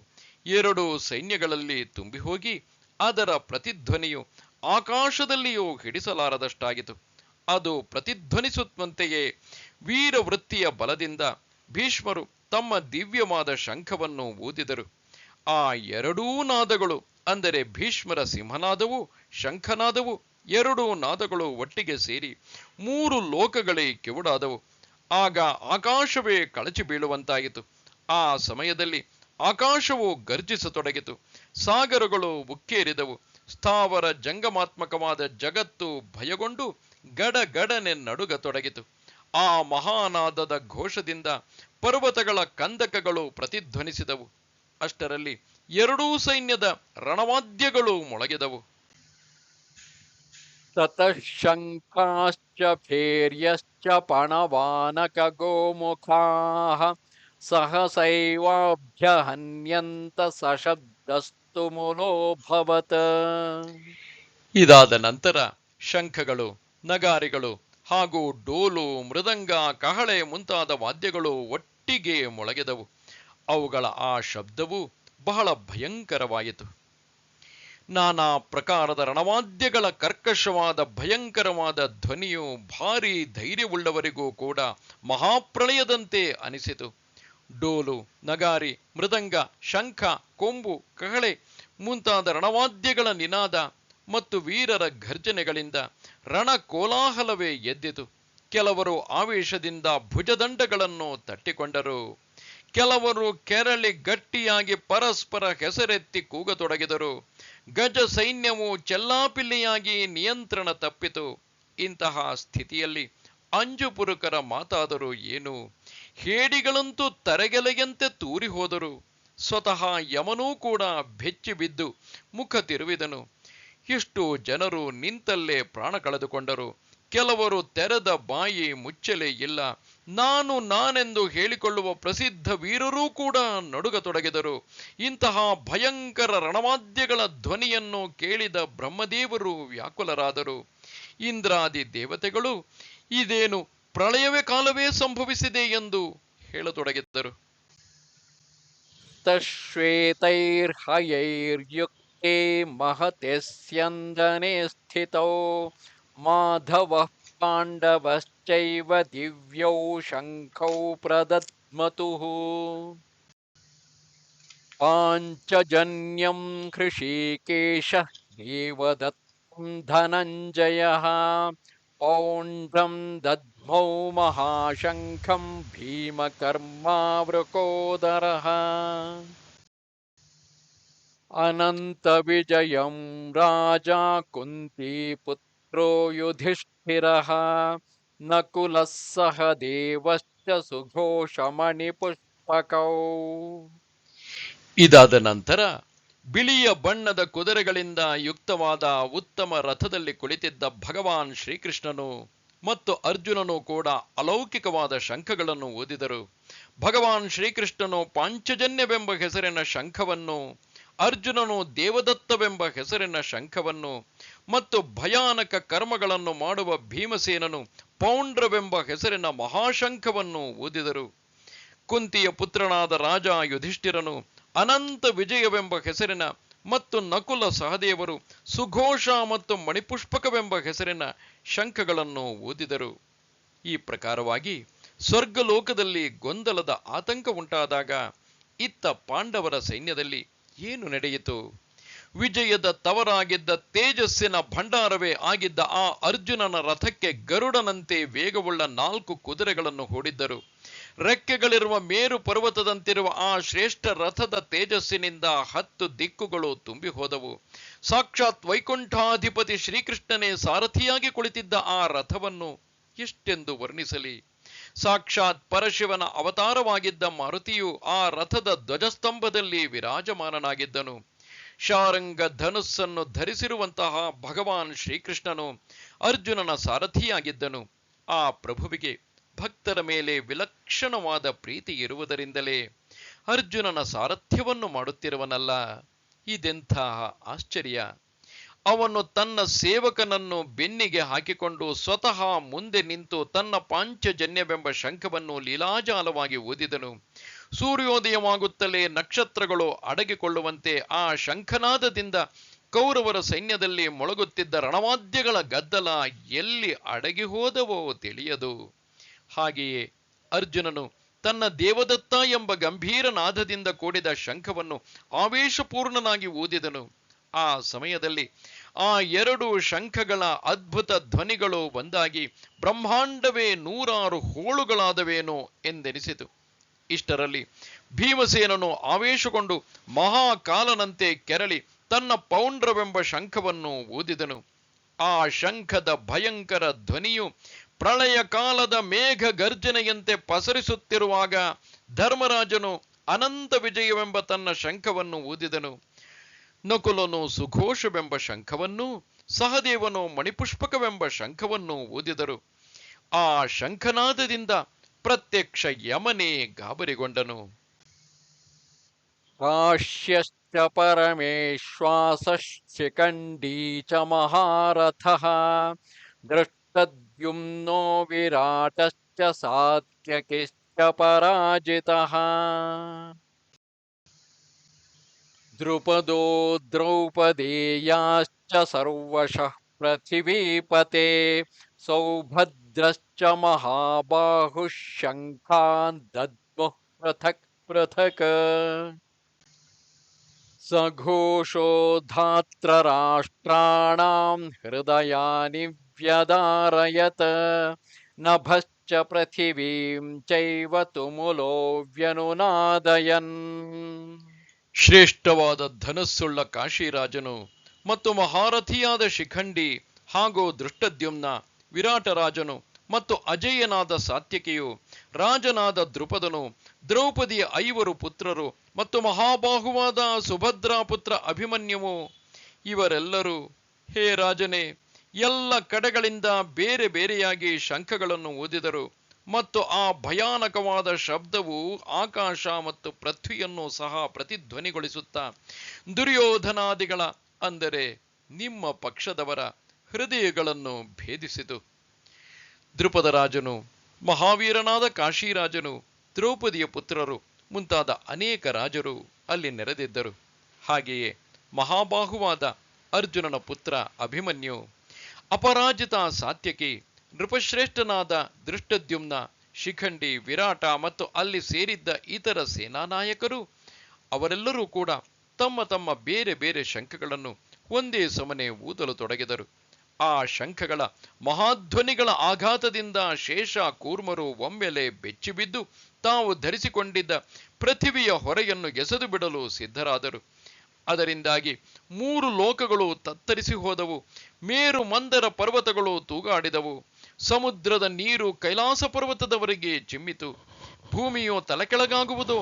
2 ಸೈನ್ಯಗಳಲ್ಲಿ ತುಂಬಿ ಹೋಗಿ ಅದರ ಪ್ರತಿಧ್ವನಿಯು ಆಕಾಶದಲ್ಲಿಯೂ ಹಿಡಿಸಲಾರದಷ್ಟಾಗಿತು. ಅದು ಪ್ರತಿಧ್ವನಿಸುವಂತೆಯೇ ವೀರವೃತ್ತಿಯ ಬಲದಿಂದ ಭೀಷ್ಮರು ತಮ್ಮ ದಿವ್ಯವಾದ ಶಂಖವನ್ನು ಊದಿದರು. ಆ 2 ನಾದಗಳು, ಅಂದರೆ ಭೀಷ್ಮರ ಸಿಂಹನಾದವು ಶಂಖನಾದವು, 2 ನಾದಗಳು ಒಟ್ಟಿಗೆ ಸೇರಿ 3 ಲೋಕಗಳೇ ಕಿವುಡಾದವು. ಆಗ ಆಕಾಶವೇ ಕಳಚಿ ಬೀಳುವಂತಾಯಿತು. ಆ ಸಮಯದಲ್ಲಿ ಆಕಾಶವು ಗರ್ಜಿಸತೊಡಗಿತು, ಸಾಗರಗಳು ಉಕ್ಕೇರಿದವು, ಸ್ಥಾವರ ಜಂಗಮಾತ್ಮಕವಾದ ಜಗತ್ತು ಭಯಗೊಂಡು ಗಡಗಡನೆ ನಡುಗತೊಡಗಿತು. ಆ ಮಹಾನಾದದ ಘೋಷದಿಂದ ಪರ್ವತಗಳ ಕಂದಕಗಳು ಪ್ರತಿಧ್ವನಿಸಿದವು. ಅಷ್ಟರಲ್ಲಿ 2 ಸೈನ್ಯದ ರಣವಾದ್ಯಗಳು ಮೊಳಗಿದವು. ತತಃ ಶಂಖಾಶ್ಚ ಭೇರ್ಯಶ್ಚ ಪಣವಾನಕ ಗೋಮುಖಾಃ ಸಹಸೈವಾಭ್ಯಹನ್ಯಂತ ಸಶಬ್ದಸ್ತು ಮುಲೋಭವತ್. ಇದಾದ ನಂತರ ಶಂಖಗಳು, ನಗಾರಿಗಳು, ಹಾಗೂ ಡೋಲು, ಮೃದಂಗ, ಕಹಳೆ ಮುಂತಾದ ವಾದ್ಯಗಳು ಒಟ್ಟಿಗೆ ಮೊಳಗೆದವು. ಅವುಗಳ ಆ ಶಬ್ದವು ಬಹಳ ಭಯಂಕರವಾಯಿತು. ನಾನಾ ಪ್ರಕಾರದ ರಣವಾದ್ಯಗಳ ಕರ್ಕಶವಾದ ಭಯಂಕರವಾದ ಧ್ವನಿಯು ಭಾರೀ ಧೈರ್ಯವುಳ್ಳವರಿಗೂ ಕೂಡ ಮಹಾಪ್ರಳಯದಂತೆ ಅನಿಸಿತು. ಡೋಲು, ನಗಾರಿ, ಮೃದಂಗ, ಶಂಖ, ಕೊಂಬು, ಕಹಳೆ ಮುಂತಾದ ರಣವಾದ್ಯಗಳ ನಿನಾದ ಮತ್ತು ವೀರರ ಘರ್ಜನೆಗಳಿಂದ ರಣ ಕೋಲಾಹಲವೇ ಎದ್ದಿತು. ಕೆಲವರು ಆವೇಶದಿಂದ ಭುಜದಂಡಗಳನ್ನು ತಟ್ಟಿಕೊಂಡರು. ಕೆಲವರು ಕೆರಳಿ ಗಟ್ಟಿಯಾಗಿ ಪರಸ್ಪರ ಹೆಸರೆತ್ತಿ ಕೂಗತೊಡಗಿದರು. ಗಜ ಸೈನ್ಯವು ಚೆಲ್ಲಾಪಿಲ್ಲಿಯಾಗಿ ನಿಯಂತ್ರಣ ತಪ್ಪಿತು. ಇಂತಹ ಸ್ಥಿತಿಯಲ್ಲಿ ಅಂಜುಪುರುಕರ ಮಾತಾದರೂ ಏನು? ಹೇಡಿಗಳಂತೂ ತರೆಗೆಲೆಯಂತೆ ತೂರಿ ಹೋದರು. ಸ್ವತಃ ಯಮನೂ ಕೂಡ ಬೆಚ್ಚಿ ಬಿದ್ದು ಮುಖ ತಿರುವಿದನು. ಇಷ್ಟು ಜನರು ನಿಂತಲ್ಲೇ ಪ್ರಾಣ ಕಳೆದುಕೊಂಡರು. ಕೆಲವರು ತೆರೆದ ಬಾಯಿ ಮುಚ್ಚಲೇ ಇಲ್ಲ. ನಾನೆಂದು ಹೇಳಿಕೊಳ್ಳುವ ಪ್ರಸಿದ್ಧ ವೀರರೂ ಕೂಡ ನಡುಗತೊಡಗಿದರು. ಇಂತಹ ಭಯಂಕರ ರಣವಾದ್ಯಗಳ ಧ್ವನಿಯನ್ನು ಕೇಳಿದ ಬ್ರಹ್ಮದೇವರು ವ್ಯಾಕುಲರಾದರು. ಇಂದ್ರಾದಿ ದೇವತೆಗಳು ಇದೇನು ಪ್ರಳಯವೇ ಕಾಲವೇ ಸಂಭವಿಸಿದೆ ಎಂದು ಹೇಳತೊಡಗಿದ್ದರು. ತಶ್ವೇತೈರ್ಹಯೈರ್ಯುಕ್ತೆ ಮಹತೆ ಸ್ಯಂದನೆ ಸ್ಥಿತೌ ಮಾಧವಃ ಪಾಂಡವಶ್ಚೈವ ದಿವ್ಯೌ ಶಂಖೌ ಪ್ರದದ್ಮತುಃ ಪಾಂಚಜನ್ಯಂ ಹೃಷೀಕೇಶಃ ದೇವದತ್ತಂ ಧನಂಜಯಃ ಪೌಂಡ್ರಂ ದದ್ಮೌ ಮಹಾಶಂಖಂ ಭೀಮಕರ್ಮಾವೃಕೋದರಃ ಅನಂತ ವಿಜಯಂ ರಾಜಾ ಕುಂತೀಪುತ್ರೋ ಯುಧಿಷ್ಠಿರಃ ನಕುಲಃ ಸಹ ದೇವಶ್ಚ ಸುಘೋಷಮಣಿಪುಷ್ಪಕೌ. ಇದಾದ ನಂತರ ಬಿಳಿಯ ಬಣ್ಣದ ಕುದುರೆಗಳಿಂದ ಯುಕ್ತವಾದ ಉತ್ತಮ ರಥದಲ್ಲಿ ಕುಳಿತಿದ್ದ ಭಗವಾನ್ ಶ್ರೀಕೃಷ್ಣನು ಮತ್ತು ಅರ್ಜುನನು ಕೂಡ ಅಲೌಕಿಕವಾದ ಶಂಖಗಳನ್ನು ಊದಿದರು. ಭಗವಾನ್ ಶ್ರೀಕೃಷ್ಣನು ಪಾಂಚಜನ್ಯವೆಂಬ ಹೆಸರಿನ ಶಂಖವನ್ನು, ಅರ್ಜುನನು ದೇವದತ್ತವೆಂಬ ಹೆಸರಿನ ಶಂಖವನ್ನು ಮತ್ತು ಭಯಾನಕ ಕರ್ಮಗಳನ್ನು ಮಾಡುವ ಭೀಮಸೇನನು ಪೌಂಡ್ರವೆಂಬ ಹೆಸರಿನ ಮಹಾಶಂಖವನ್ನು ಊದಿದರು. ಕುಂತಿಯ ಪುತ್ರನಾದ ರಾಜ ಯುಧಿಷ್ಠಿರನು ಅನಂತ ವಿಜಯವೆಂಬ ಹೆಸರಿನ ಮತ್ತು ನಕುಲ ಸಹದೇವರು ಸುಘೋಷ ಮತ್ತು ಮಣಿಪುಷ್ಪಕವೆಂಬ ಹೆಸರಿನ ಶಂಖಗಳನ್ನು ಊದಿದರು. ಈ ಪ್ರಕಾರವಾಗಿ ಸ್ವರ್ಗಲೋಕದಲ್ಲಿ ಗೊಂದಲದ ಆತಂಕ ಉಂಟಾದಾಗ ಇತ್ತ ಪಾಂಡವರ ಸೈನ್ಯದಲ್ಲಿ ಏನು ನಡೆಯಿತು? ವಿಜಯದ ತವರಾಗಿದ್ದ ತೇಜಸ್ಸಿನ ಭಂಡಾರವೇ ಆಗಿದ್ದ ಆ ಅರ್ಜುನನ ರಥಕ್ಕೆ ಗರುಡನಂತೆ ವೇಗವುಳ್ಳ 4 ಕುದುರೆಗಳನ್ನು ಹೂಡಿದ್ದರು. ರೆಕ್ಕೆಗಳಿರುವ ಮೇರು ಪರ್ವತದಂತಿರುವ ಆ ಶ್ರೇಷ್ಠ ರಥದ ತೇಜಸ್ಸಿನಿಂದ 10 ದಿಕ್ಕುಗಳು ತುಂಬಿ ಹೋದವು. ಸಾಕ್ಷಾತ್ ವೈಕುಂಠಾಧಿಪತಿ ಶ್ರೀಕೃಷ್ಣನೇ ಸಾರಥಿಯಾಗಿ ಕುಳಿತಿದ್ದ ಆ ರಥವನ್ನು ಎಷ್ಟೆಂದು ವರ್ಣಿಸಲಿ? ಸಾಕ್ಷಾತ್ ಪರಶಿವನ ಅವತಾರವಾಗಿದ್ದ ಮಾರುತಿಯು ಆ ರಥದ ಧ್ವಜಸ್ತಂಭದಲ್ಲಿ ವಿರಾಜಮಾನನಾಗಿದ್ದನು. ಶಾರಂಗ ಧನುಸ್ಸನ್ನು ಧರಿಸಿರುವಂತಹ ಭಗವಾನ್ ಶ್ರೀಕೃಷ್ಣನು ಅರ್ಜುನನ ಸಾರಥಿಯಾಗಿದ್ದನು. ಆ ಪ್ರಭುವಿಗೆ ಭಕ್ತರ ಮೇಲೆ ವಿಲಕ್ಷಣವಾದ ಪ್ರೀತಿ ಇರುವುದರಿಂದಲೇ ಅರ್ಜುನನ ಸಾರಥ್ಯವನ್ನು ಮಾಡುತ್ತಿರುವನಲ್ಲ. ಇದೆಂಥ ಆಶ್ಚರ್ಯ! ಅವನು ತನ್ನ ಸೇವಕನನ್ನು ಬೆನ್ನಿಗೆ ಹಾಕಿಕೊಂಡು ಸ್ವತಃ ಮುಂದೆ ನಿಂತು ತನ್ನ ಪಾಂಚಜನ್ಯವೆಂಬ ಶಂಖವನ್ನು ಲೀಲಾಜಾಲವಾಗಿ ಊದಿದನು. ಸೂರ್ಯೋದಯವಾಗುತ್ತಲೇ ನಕ್ಷತ್ರಗಳು ಅಡಗಿಕೊಳ್ಳುವಂತೆ ಆ ಶಂಖನಾದದಿಂದ ಕೌರವರ ಸೈನ್ಯದಲ್ಲಿ ಮೊಳಗುತ್ತಿದ್ದ ರಣವಾದ್ಯಗಳ ಗದ್ದಲ ಎಲ್ಲಿ ಅಡಗಿ ಹೋದವೋ ತಿಳಿಯದು. ಹಾಗೆಯೇ ಅರ್ಜುನನು ತನ್ನ ದೇವದತ್ತ ಎಂಬ ಗಂಭೀರ ನಾದದಿಂದ ಕೂಡಿದ ಶಂಖವನ್ನು ಆವೇಶಪೂರ್ಣನಾಗಿ ಊದಿದನು. ಆ ಸಮಯದಲ್ಲಿ ಆ 2 ಶಂಖಗಳ ಅದ್ಭುತ ಧ್ವನಿಗಳು ಒಂದಾಗಿ ಬ್ರಹ್ಮಾಂಡವೇ 100 ಹೋಳುಗಳಾದವೇನೋ ಎಂದೆನಿಸಿತು. ಇಷ್ಟರಲ್ಲಿ ಭೀಮಸೇನನು ಆವೇಶಗೊಂಡು ಮಹಾಕಾಲನಂತೆ ಕೆರಳಿ ತನ್ನ ಪೌಂಡ್ರವೆಂಬ ಶಂಖವನ್ನು ಊದಿದನು. ಆ ಶಂಖದ ಭಯಂಕರ ಧ್ವನಿಯು ಪ್ರಳಯ ಕಾಲದ ಮೇಘ ಗರ್ಜನೆಯಂತೆ ಪಸರಿಸುತ್ತಿರುವಾಗ ಧರ್ಮರಾಜನು ಅನಂತ ವಿಜಯವೆಂಬ ತನ್ನ ಶಂಖವನ್ನು ಊದಿದನು. ನಕುಲನು ಸುಘೋಷವೆಂಬ ಶಂಖವನ್ನು, ಸಹದೇವನು ಮಣಿಪುಷ್ಪಕವೆಂಬ ಶಂಖವನ್ನು ಊದಿದರು. ಆ ಶಂಖನಾದದಿಂದ ಪ್ರತ್ಯಕ್ಷ ಯಮನೇ ಗಾಬರಿಗೊಂಡನು. ಕಾಶ್ಯಶ್ಚ ಪರಮೇಶ್ವಾಸಶ್ಚಿಕಂಡೀ ಚ ಮಹಾರಥಃ ದೃಷ್ಟ दृष्टद्युम्नो विराटश्च सात्यकिश्च पराजितः द्रुपदो द्रौपदेयाश्च सर्वशः पृथिवीपते सौभद्रश्च महाबाहुः शङ्खान् दद्मुः पृथक् पृथक् सघोषो धात्रराष्ट्राणां हृदयानि व्यदारयत् नभश्च पृथिवीं चैव तुमुलो व्यनुनादयन् ಶ್ರೇಷ್ಠವಾದ ಧನಸ್ಸುಳ್ಳ ಕಾಶಿರಾಜನು ಮತ್ತು ಮಹಾರಥಿಯಾದ ಶಿಖಂಡಿ ಹಾಗೂ ದೃಷ್ಟದ್ಯುಮ್ನ, ವಿರಾಟರಾಜನು ಮತ್ತು ಅಜೇಯನಾದ ಸಾತ್ಯಕಿಯು, ರಾಜನಾದ ದೃಪದನು, ದ್ರೌಪದಿಯ 5 ಪುತ್ರರು ಮತ್ತು ಮಹಾಬಾಹುವಾದ ಸುಭದ್ರಾ ಪುತ್ರ ಅಭಿಮನ್ಯುವು, ಇವರೆಲ್ಲರೂ, ಹೇ ರಾಜನೇ, ಎಲ್ಲ ಕಡೆಗಳಿಂದ ಬೇರೆ ಬೇರೆಯಾಗಿ ಶಂಖಗಳನ್ನು ಊದಿದರು ಮತ್ತು ಆ ಭಯಾನಕವಾದ ಶಬ್ದವು ಆಕಾಶ ಮತ್ತು ಪೃಥ್ವಿಯನ್ನು ಸಹ ಪ್ರತಿಧ್ವನಿಗೊಳಿಸುತ್ತಾ ದುರ್ಯೋಧನಾದಿಗಳ, ಅಂದರೆ ನಿಮ್ಮ ಪಕ್ಷದವರ ಹೃದಯಗಳನ್ನು ಭೇದಿಸಿತು. ದೃಪದರಾಜನು, ಮಹಾವೀರನಾದ ಕಾಶಿರಾಜನು, ದ್ರೌಪದಿಯ ಪುತ್ರರು ಮುಂತಾದ ಅನೇಕ ರಾಜರು ಅಲ್ಲಿ ನೆರೆದಿದ್ದರು. ಹಾಗೆಯೇ ಮಹಾಬಾಹುವಾದ ಅರ್ಜುನನ ಪುತ್ರ ಅಭಿಮನ್ಯು, ಅಪರಾಜಿತ ಸಾತ್ಯಕಿ, ನೃಪಶ್ರೇಷ್ಠನಾದ ದೃಷ್ಟದ್ಯುಮ್ನ, ಶಿಖಂಡಿ, ವಿರಾಟ ಮತ್ತು ಅಲ್ಲಿ ಸೇರಿದ್ದ ಇತರ ಸೇನಾನಾಯಕರು, ಅವರೆಲ್ಲರೂ ಕೂಡ ತಮ್ಮ ತಮ್ಮ ಬೇರೆ ಬೇರೆ ಶಂಖಗಳನ್ನು ಒಂದೇ ಸಮನೆ ಊದಲು ತೊಡಗಿದರು. ಆ ಶಂಖಗಳ ಮಹಾಧ್ವನಿಗಳ ಆಘಾತದಿಂದ ಶೇಷ ಕೂರ್ಮರು ಒಮ್ಮೆಲೆ ಬೆಚ್ಚಿಬಿದ್ದು ತಾವು ಧರಿಸಿಕೊಂಡಿದ್ದ ಪೃಥಿವಿಯ ಹೊರೆಯನ್ನು ಎಸೆದು ಬಿಡಲು ಸಿದ್ಧರಾದರು. ಅದರಿಂದಾಗಿ 3 ಲೋಕಗಳು ತತ್ತರಿಸಿ ಹೋದವು. ಮೇರು ಮಂದರ ಪರ್ವತಗಳು ತೂಗಾಡಿದವು. ಸಮುದ್ರದ ನೀರು ಕೈಲಾಸ ಪರ್ವತದವರೆಗೆ ಚಿಮ್ಮಿತು. ಭೂಮಿಯು ತಲೆಕೆಳಗಾಗುವುದೋ,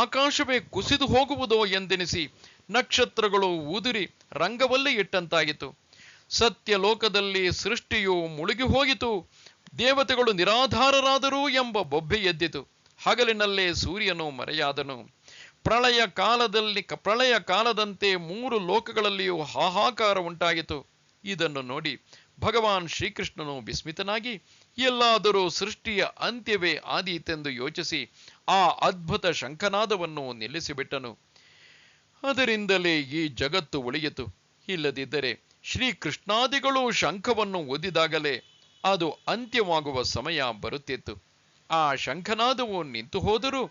ಆಕಾಶವೇ ಕುಸಿದು ಹೋಗುವುದೋ ಎಂದೆನಿಸಿ ನಕ್ಷತ್ರಗಳು ಉದುರಿ ರಂಗವಲ್ಲೇ ಇಟ್ಟಂತಾಗಿತು. ಸತ್ಯ ಲೋಕದಲ್ಲಿ ಸೃಷ್ಟಿಯು ಮುಳುಗಿ ಹೋಗಿತು. ದೇವತೆಗಳು ನಿರಾಧಾರರಾದರು ಎಂಬ ಬೊಬ್ಬೆ ಎದ್ದಿತು. ಹಗಲಿನಲ್ಲೇ ಸೂರ್ಯನು ಮರೆಯಾದನು. ಪ್ರಳಯ ಕಾಲದಂತೆ 3 ಲೋಕಗಳಲ್ಲಿಯೂ ಹಾಹಾಕಾರ ಉಂಟಾಗಿತು. ಇದನ್ನು ನೋಡಿ ಭಗವಾನ್ ಶ್ರೀಕೃಷ್ಣನು ವಿಸ್ಮಿತನಾಗಿ, ಎಲ್ಲಾದರೂ ಸೃಷ್ಟಿಯ ಅಂತ್ಯವೇ ಆದೀತೆಂದು ಯೋಚಿಸಿ ಆ ಅದ್ಭುತ ಶಂಖನಾದವನ್ನು ನಿಲ್ಲಿಸಿಬಿಟ್ಟನು. ಅದರಿಂದಲೇ ಈ ಜಗತ್ತು ಉಳಿಯಿತು. ಇಲ್ಲದಿದ್ದರೆ ಶ್ರೀಕೃಷ್ಣಾದಿಗಳು ಶಂಖವನ್ನು ಊದಿದಾಗಲೇ ಅದು ಅಂತ್ಯವಾಗುವ ಸಮಯ ಬರುತ್ತಿತ್ತು. ಆ ಶಂಖನಾದವು ನಿಂತು ಹೋದರೂ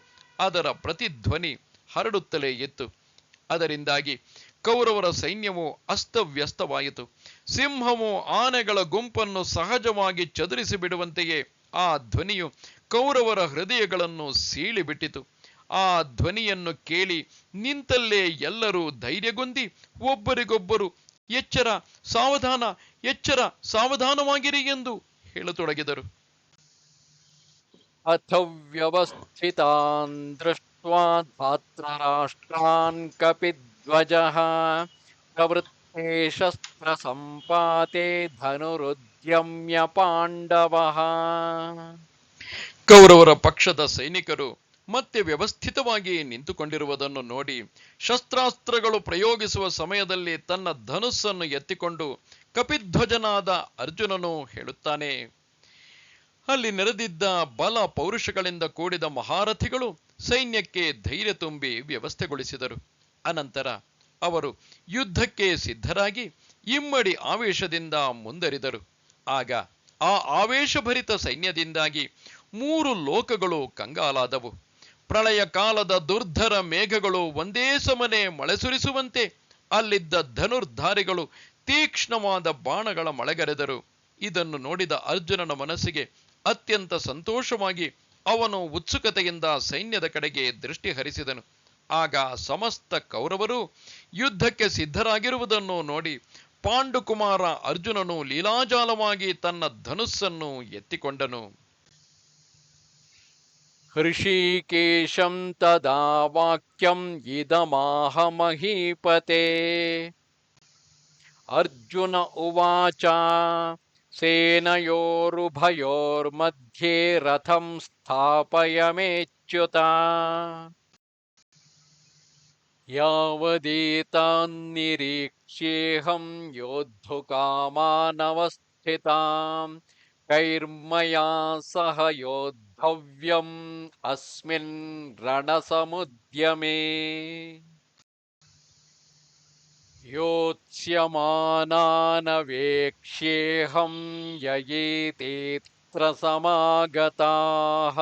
ಅದರ ಪ್ರತಿಧ್ವನಿ ಹರಡುತ್ತಲೇ ಇತ್ತು. ಅದರಿಂದಾಗಿ ಕೌರವರ ಸೈನ್ಯವು ಅಸ್ತವ್ಯಸ್ತವಾಯಿತು. ಸಿಂಹವು ಆನೆಗಳ ಗುಂಪನ್ನು ಸಹಜವಾಗಿ ಚದುರಿಸಿ ಬಿಡುವಂತೆಯೇ ಆ ಧ್ವನಿಯು ಕೌರವರ ಹೃದಯಗಳನ್ನು ಸೀಳಿಬಿಟ್ಟಿತು. ಆ ಧ್ವನಿಯನ್ನು ಕೇಳಿ ನಿಂತಲ್ಲೇ ಎಲ್ಲರೂ ಧೈರ್ಯಗೊಂದಿ ಒಬ್ಬರಿಗೊಬ್ಬರು ಎಚ್ಚರ, ಸಾವಧಾನ, ಎಚ್ಚರ, ಸಾವಧಾನವಾಗಿರಿ ಎಂದು ಹೇಳತೊಡಗಿದರು. ಅಥ ವ್ಯವಸ್ಥಿತಾನ್ ದೃಷ್ಟ್ವಾ ಧಾತ್ರರಾಷ್ಟ್ರಾನ್ ಕಪಿಧ್ವಜಃ ಪ್ರವೃತ್ತೆ ಶಸ್ತ್ರ ಸಂಪಾತೆ ಧನುರುದ್ಯಮ್ಯ ಪಾಂಡವಃ. ಕೌರವರ ಪಕ್ಷದ ಸೈನಿಕರು ಮತ್ತೆ ವ್ಯವಸ್ಥಿತವಾಗಿ ನಿಂತುಕೊಂಡಿರುವುದನ್ನು ನೋಡಿ ಶಸ್ತ್ರಾಸ್ತ್ರಗಳು ಪ್ರಯೋಗಿಸುವ ಸಮಯದಲ್ಲಿ ತನ್ನ ಧನುಸ್ಸನ್ನು ಎತ್ತಿಕೊಂಡು ಕಪಿಧ್ವಜನಾದ ಅರ್ಜುನನು ಹೇಳುತ್ತಾನೆ. ಅಲ್ಲಿ ನೆರೆದಿದ್ದ ಬಲ ಪೌರುಷಗಳಿಂದ ಕೂಡಿದ ಮಹಾರಥಿಗಳು ಸೈನ್ಯಕ್ಕೆ ಧೈರ್ಯ ತುಂಬಿ ವ್ಯವಸ್ಥೆಗೊಳಿಸಿದರು. ಅನಂತರ ಅವರು ಯುದ್ಧಕ್ಕೆ ಸಿದ್ಧರಾಗಿ ಇಮ್ಮಡಿ ಆವೇಶದಿಂದ ಮುಂದರಿದರು. ಆಗ ಆ ಆವೇಶಭರಿತ ಸೈನ್ಯದಿಂದಾಗಿ 3 ಲೋಕಗಳು ಕಂಗಾಲಾದವು. ಪ್ರಳಯ ಕಾಲದ ದುರ್ಧರ ಮೇಘಗಳು ಒಂದೇ ಸಮನೆ ಮಳೆ ಸುರಿಸುವಂತೆ ಅಲ್ಲಿದ್ದ ಧನುರ್ಧಾರಿಗಳು ತೀಕ್ಷ್ಣವಾದ ಬಾಣಗಳ ಮಳೆಗರೆದರು. ಇದನ್ನು ನೋಡಿದ ಅರ್ಜುನನ ಮನಸ್ಸಿಗೆ ಅತ್ಯಂತ ಸಂತೋಷವಾಗಿ ಅವನು ಉತ್ಸುಕತೆಯಿಂದ ಸೈನ್ಯದ ಕಡೆಗೆ ದೃಷ್ಟಿ ಹರಿಸಿದನು. ಆಗ ಸಮಸ್ತ ಕೌರವರು ಯುದ್ಧಕ್ಕೆ ಸಿದ್ಧರಾಗಿರುವುದನ್ನು ನೋಡಿ ಪಾಂಡುಕುಮಾರ ಅರ್ಜುನನು ಲೀಲಾಜಾಲವಾಗಿ ತನ್ನ ಧನುಸ್ಸನ್ನು ಎತ್ತಿಕೊಂಡನು. ಹೃಷೀಕೇಶಂ ತದಾ ವಾಕ್ಯಂ ಇದಮಾಹ ಮಹೀಪತೆ. ಅರ್ಜುನ ಉವಾಚ ಸೇನಯೋರುಭಯೋರ್ಮಧ್ಯೆ ರಥಂ ಸ್ಥಾಪಯಮೇಚ್ಯುತ. ಯಾವದೇತಾನ್ನಿರೀಕ್ಷ್ಯೇಹಂ ಯೋದ್ಧುಕಾಮಾನವಸ್ಥಿತಾಂ कैर्मया सह योद्धव्यम् अस्मिन् रणसमुद्यमे योत्स्यमानानवेक्ष्येऽहं ययेतेऽत्र समागताः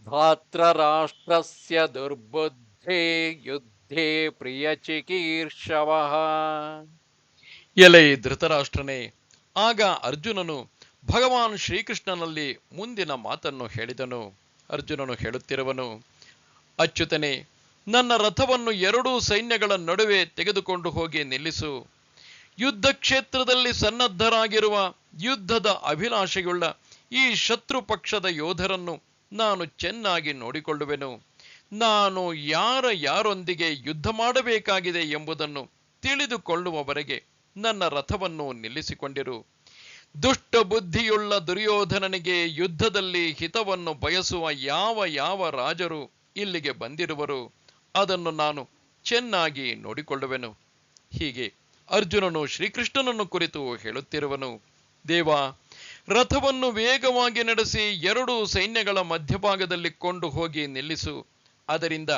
धात्रराष्ट्रस्य दुर्बुद्धे युद्धे प्रियचिकीर्षवः. ಎಲೈ ಧೃತರಾಷ್ಟ್ರನೇ, ಆಗ ಅರ್ಜುನನು ಭಗವಾನ್ ಶ್ರೀಕೃಷ್ಣನಲ್ಲಿ ಮುಂದಿನ ಮಾತನ್ನು ಹೇಳಿದನು. ಅರ್ಜುನನು ಹೇಳುತ್ತಿರುವನು, ಅಚ್ಯುತನೇ, ನನ್ನ ರಥವನ್ನು ಎರಡೂ ಸೈನ್ಯಗಳ ನಡುವೆ ತೆಗೆದುಕೊಂಡು ಹೋಗಿ ನಿಲ್ಲಿಸು. ಯುದ್ಧ ಕ್ಷೇತ್ರದಲ್ಲಿ ಸನ್ನದ್ಧರಾಗಿರುವ ಯುದ್ಧದ ಅಭಿಲಾಷೆಯುಳ್ಳ ಈ ಶತ್ರು ಪಕ್ಷದ ಯೋಧರನ್ನು ನಾನು ಚೆನ್ನಾಗಿ ನೋಡಿಕೊಳ್ಳುವೆನು. ನಾನು ಯಾರೊಂದಿಗೆ ಯುದ್ಧ ಮಾಡಬೇಕಾಗಿದೆ ಎಂಬುದನ್ನು ತಿಳಿದುಕೊಳ್ಳುವವರೆಗೆ ನನ್ನ ರಥವನ್ನು ನಿಲ್ಲಿಸಿಕೊಂಡಿರು. ದುಷ್ಟ ಬುದ್ಧಿಯುಳ್ಳ ದುರ್ಯೋಧನನಿಗೆ ಯುದ್ಧದಲ್ಲಿ ಹಿತವನ್ನು ಬಯಸುವ ಯಾವ ರಾಜರು ಇಲ್ಲಿಗೆ ಬಂದಿರುವರು, ಅದನ್ನು ನಾನು ಚೆನ್ನಾಗಿ ನೋಡಿಕೊಳ್ಳುವೆನು. ಹೀಗೆ ಅರ್ಜುನನು ಶ್ರೀಕೃಷ್ಣನನ್ನು ಕುರಿತು ಹೇಳುತ್ತಿರುವನು. ದೇವ, ರಥವನ್ನು ವೇಗವಾಗಿ ನಡೆಸಿ ಎರಡೂ ಸೈನ್ಯಗಳ ಮಧ್ಯಭಾಗದಲ್ಲಿ ಕೊಂಡು ಹೋಗಿ ನಿಲ್ಲಿಸು. ಅದರಿಂದ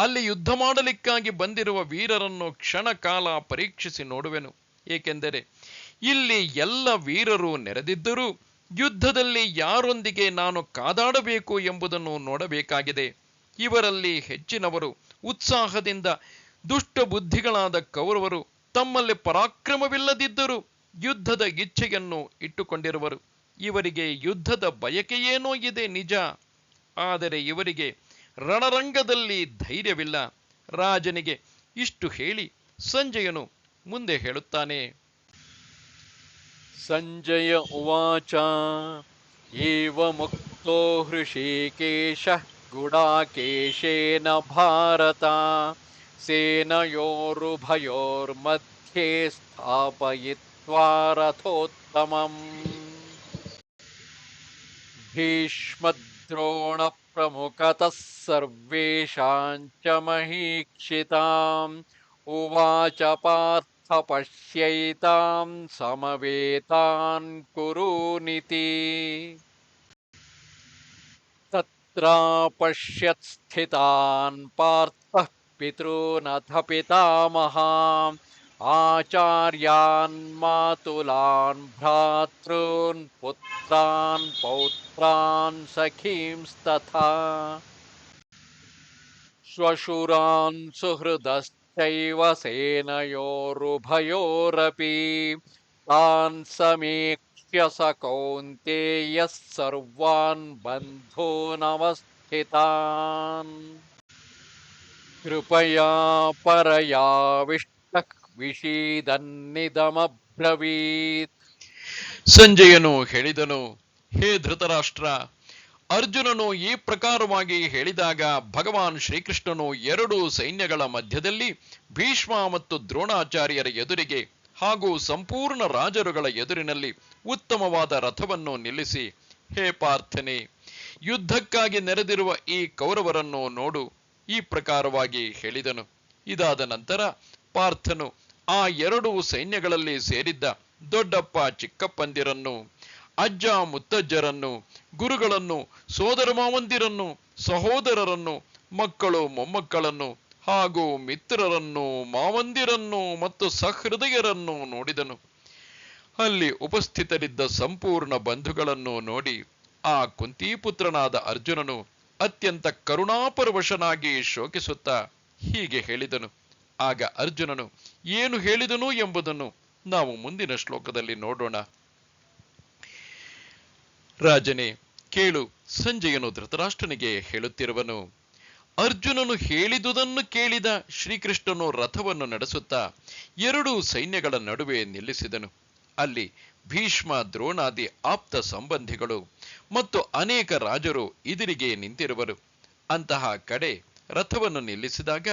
ಅಲ್ಲಿ ಯುದ್ಧ ಮಾಡಲಿಕ್ಕಾಗಿ ಬಂದಿರುವ ವೀರರನ್ನು ಕ್ಷಣ ಕಾಲ ಪರೀಕ್ಷಿಸಿ ನೋಡುವೆನು. ಏಕೆಂದರೆ ಇಲ್ಲಿ ಎಲ್ಲ ವೀರರು ನೆರೆದಿದ್ದರೂ ಯುದ್ಧದಲ್ಲಿ ಯಾರೊಂದಿಗೆ ನಾನು ಕಾದಾಡಬೇಕು ಎಂಬುದನ್ನು ನೋಡಬೇಕಾಗಿದೆ. ಇವರಲ್ಲಿ ಹೆಚ್ಚಿನವರು ಉತ್ಸಾಹದಿಂದ ದುಷ್ಟ ಬುದ್ಧಿಗಳಾದ ಕೌರವರು ತಮ್ಮಲ್ಲಿ ಪರಾಕ್ರಮವಿಲ್ಲದಿದ್ದರೂ ಯುದ್ಧದ ಇಚ್ಛೆಯನ್ನು ಇಟ್ಟುಕೊಂಡಿರುವರು. ಇವರಿಗೆ ಯುದ್ಧದ ಬಯಕೆಯೇನೋ ಇದೆ ನಿಜ, ಆದರೆ ಇವರಿಗೆ ರಣರಂಗದಲ್ಲಿ ಧೈರ್ಯವಿಲ್ಲ. ರಾಜನಿಗೆ ಇಷ್ಟು ಹೇಳಿ ಸಂಜಯನು ಮುಂದೆ ಹೇಳುತ್ತಾನೆ. ಸಂಜಯ ಉವಾಚ ಏವ ಮುಕ್ತೋ ಹೃಷೀಕೇಶಃ ಗುಡಾಕೇಶೇನ ಭಾರತ ಸೇನಯೋರುಭಯೋರ್ಮಧ್ಯೆ ಸ್ಥಾಪಯಿತ್ವಾ ರಥೋತ್ತಮಂ ಭೀಷ್ಮದ್ರೋಣ ಪ್ರಮುಖತಃ ಸರ್ವೇಷಾಂ ಚ ಮಹೀಕ್ಷಿತಾಂ ಉವಾಚ ಪಾರ್ಥ ಪಶ್ಯೈತಾಂ ಸಮವೇತಾನ್ ಕುರುನಿತಿ ತತ್ರಾಪಶ್ಯತ್ ಸ್ಥಿತಾನ್ ಪಾರ್ಥಃ ಪಿತॄನಥ ಪಿತಾಮಹಾನ್ ಆಚಾರ್ಯಾನ್ ಮಾತುಲಾನ್ ಭ್ರಾತॄನ್ ಪುತ್ರಾನ್ ಪೌತ್ರಾನ್ ಸಖೀಂಸ್ತಥಾ ಶ್ವಶುರಾನ್ ಸುಹೃದಶ್ಚೈವ ಸೇನಯೋರುಭಯೋರಪಿ ತಾನ್ ಸಮೀಕ್ಷ್ಯ ಸ ಕೌಂತೇಯಃ ಸರ್ವಾನ್ ಬಂಧೂನವಸ್ಥಿತಾನ್ ಕೃಪಯಾ ಪರಯಾವಿಷ್ಟಃ ವಿಷೀದನ್ನಿದಮಬ್ರವೀತ್. ಸಂಜಯನು ಹೇಳಿದನು, ಹೇ ಧೃತರಾಷ್ಟ್ರ, ಅರ್ಜುನನು ಈ ಪ್ರಕಾರವಾಗಿ ಹೇಳಿದಾಗ ಭಗವಾನ್ ಶ್ರೀಕೃಷ್ಣನು ಎರಡೂ ಸೈನ್ಯಗಳ ಮಧ್ಯದಲ್ಲಿ ಭೀಷ್ಮ ಮತ್ತು ದ್ರೋಣಾಚಾರ್ಯರ ಎದುರಿಗೆ ಹಾಗೂ ಸಂಪೂರ್ಣ ರಾಜರುಗಳ ಎದುರಿನಲ್ಲಿ ಉತ್ತಮವಾದ ರಥವನ್ನು ನಿಲ್ಲಿಸಿ, ಹೇ ಪಾರ್ಥನೆ, ಯುದ್ಧಕ್ಕಾಗಿ ನೆರೆದಿರುವ ಈ ಕೌರವರನ್ನು ನೋಡು, ಈ ಪ್ರಕಾರವಾಗಿ ಹೇಳಿದನು. ಇದಾದ ನಂತರ ಪಾರ್ಥನು ಆ ಎರಡೂ ಸೈನ್ಯಗಳಲ್ಲಿ ಸೇರಿದ್ದ ದೊಡ್ಡಪ್ಪ ಚಿಕ್ಕಪ್ಪಂದಿರನ್ನು, ಅಜ್ಜ ಮುತ್ತಜ್ಜರನ್ನು, ಗುರುಗಳನ್ನು, ಸೋದರ ಮಾವಂದಿರನ್ನು, ಸಹೋದರರನ್ನು, ಮಕ್ಕಳು ಮೊಮ್ಮಕ್ಕಳನ್ನು ಹಾಗೂ ಮಿತ್ರರನ್ನು, ಮಾವಂದಿರನ್ನು ಮತ್ತು ಸಹೃದಯರನ್ನು ನೋಡಿದನು. ಅಲ್ಲಿ ಉಪಸ್ಥಿತರಿದ್ದ ಸಂಪೂರ್ಣ ಬಂಧುಗಳನ್ನು ನೋಡಿ ಆ ಕುಂತಿಪುತ್ರನಾದ ಅರ್ಜುನನು ಅತ್ಯಂತ ಕರುಣಾಪರವಶನಾಗಿ ಶೋಕಿಸುತ್ತಾ ಹೀಗೆ ಹೇಳಿದನು. ಆಗ ಅರ್ಜುನನು ಏನು ಹೇಳಿದನು ಎಂಬುದನ್ನು ನಾವು ಮುಂದಿನ ಶ್ಲೋಕದಲ್ಲಿ ನೋಡೋಣ. ರಾಜನೇ ಕೇಳು, ಸಂಜಯನು ಧೃತರಾಷ್ಟ್ರನಿಗೆ ಹೇಳುತ್ತಿರುವನು. ಅರ್ಜುನನು ಹೇಳಿದುದನ್ನು ಕೇಳಿದ ಶ್ರೀಕೃಷ್ಣನು ರಥವನ್ನು ನಡೆಸುತ್ತಾ ಎರಡೂ ಸೈನ್ಯಗಳ ನಡುವೆ ನಿಲ್ಲಿಸಿದನು. ಅಲ್ಲಿ ಭೀಷ್ಮ ದ್ರೋಣಾದಿ ಆಪ್ತ ಸಂಬಂಧಿಗಳು ಮತ್ತು ಅನೇಕ ರಾಜರು ಎದುರಿಗೆ ನಿಂತಿರುವರು. ಅಂತಹ ಕಡೆ ರಥವನ್ನು ನಿಲ್ಲಿಸಿದಾಗ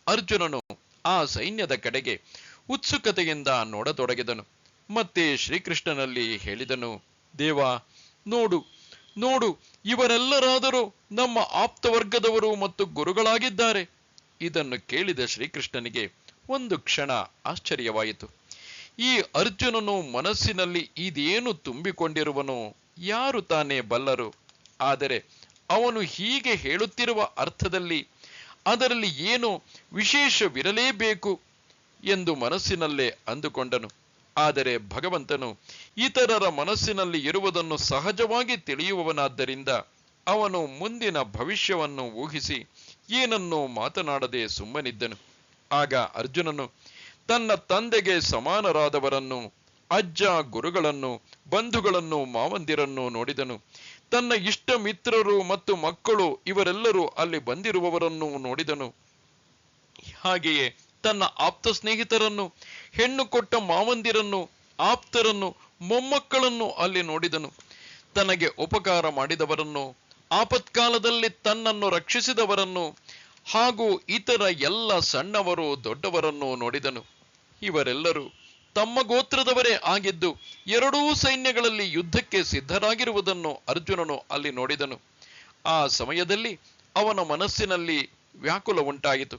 ಅರ್ಜುನನು ಆ ಸೈನ್ಯದ ಕಡೆಗೆ ಉತ್ಸುಕತೆಯಿಂದ ನೋಡತೊಡಗಿದನು. ಮತ್ತೆ ಶ್ರೀಕೃಷ್ಣನಲ್ಲಿ ಹೇಳಿದನು, ದೇವ, ನೋಡು ನೋಡು, ಇವರೆಲ್ಲರಾದರೂ ನಮ್ಮ ಆಪ್ತವರ್ಗದವರು ಮತ್ತು ಗುರುಗಳಾಗಿದ್ದಾರೆ. ಇದನ್ನು ಕೇಳಿದ ಶ್ರೀಕೃಷ್ಣನಿಗೆ ಒಂದು ಕ್ಷಣ ಆಶ್ಚರ್ಯವಾಯಿತು. ಈ ಅರ್ಜುನನು ಮನಸ್ಸಿನಲ್ಲಿ ಇದೇನು ತುಂಬಿಕೊಂಡಿರುವನೋ ಯಾರು ತಾನೇ ಬಲ್ಲರು? ಆದರೆ ಅವನು ಹೀಗೆ ಹೇಳುತ್ತಿರುವ ಅರ್ಥದಲ್ಲಿ ಅದರಲ್ಲಿ ಏನೋ ವಿಶೇಷವಿರಲೇಬೇಕು ಎಂದು ಮನಸ್ಸಿನಲ್ಲೇ ಅಂದುಕೊಂಡನು. ಆದರೆ ಭಗವಂತನು ಇತರರ ಮನಸ್ಸಿನಲ್ಲಿ ಇರುವುದನ್ನು ಸಹಜವಾಗಿ ತಿಳಿಯುವವನಾದ್ದರಿಂದ ಅವನು ಮುಂದಿನ ಭವಿಷ್ಯವನ್ನು ಊಹಿಸಿ ಏನನ್ನೂ ಮಾತನಾಡದೆ ಸುಮ್ಮನಿದ್ದನು. ಆಗ ಅರ್ಜುನನು ತನ್ನ ತಂದೆಗೆ ಸಮಾನರಾದವರನ್ನು, ಅಜ್ಜ ಗುರುಗಳನ್ನು, ಬಂಧುಗಳನ್ನು, ಮಾವಂದಿರನ್ನು ನೋಡಿದನು. ತನ್ನ ಇಷ್ಟ ಮಿತ್ರರು ಮತ್ತು ಮಕ್ಕಳು ಇವರೆಲ್ಲರೂ ಅಲ್ಲಿ ಬಂದಿರುವವರನ್ನು ನೋಡಿದನು. ಹಾಗೆಯೇ ತನ್ನ ಆಪ್ತ ಸ್ನೇಹಿತರನ್ನು, ಹೆಣ್ಣು ಕೊಟ್ಟ ಮಾವಂದಿರನ್ನು, ಆಪ್ತರನ್ನು, ಮೊಮ್ಮಕ್ಕಳನ್ನು ಅಲ್ಲಿ ನೋಡಿದನು. ತನಗೆ ಉಪಕಾರ ಮಾಡಿದವರನ್ನು, ಆಪತ್ಕಾಲದಲ್ಲಿ ತನ್ನನ್ನು ರಕ್ಷಿಸಿದವರನ್ನು ಹಾಗೂ ಇತರ ಎಲ್ಲ ಸಣ್ಣವರು ದೊಡ್ಡವರನ್ನು ನೋಡಿದನು. ಇವರೆಲ್ಲರೂ ತಮ್ಮ ಗೋತ್ರದವರೇ ಆಗಿದ್ದು ಎರಡೂ ಸೈನ್ಯಗಳಲ್ಲಿ ಯುದ್ಧಕ್ಕೆ ಸಿದ್ಧರಾಗಿರುವುದನ್ನು ಅರ್ಜುನನು ಅಲ್ಲಿ ನೋಡಿದನು. ಆ ಸಮಯದಲ್ಲಿ ಅವನ ಮನಸ್ಸಿನಲ್ಲಿ ವ್ಯಾಕುಲ ಉಂಟಾಯಿತು.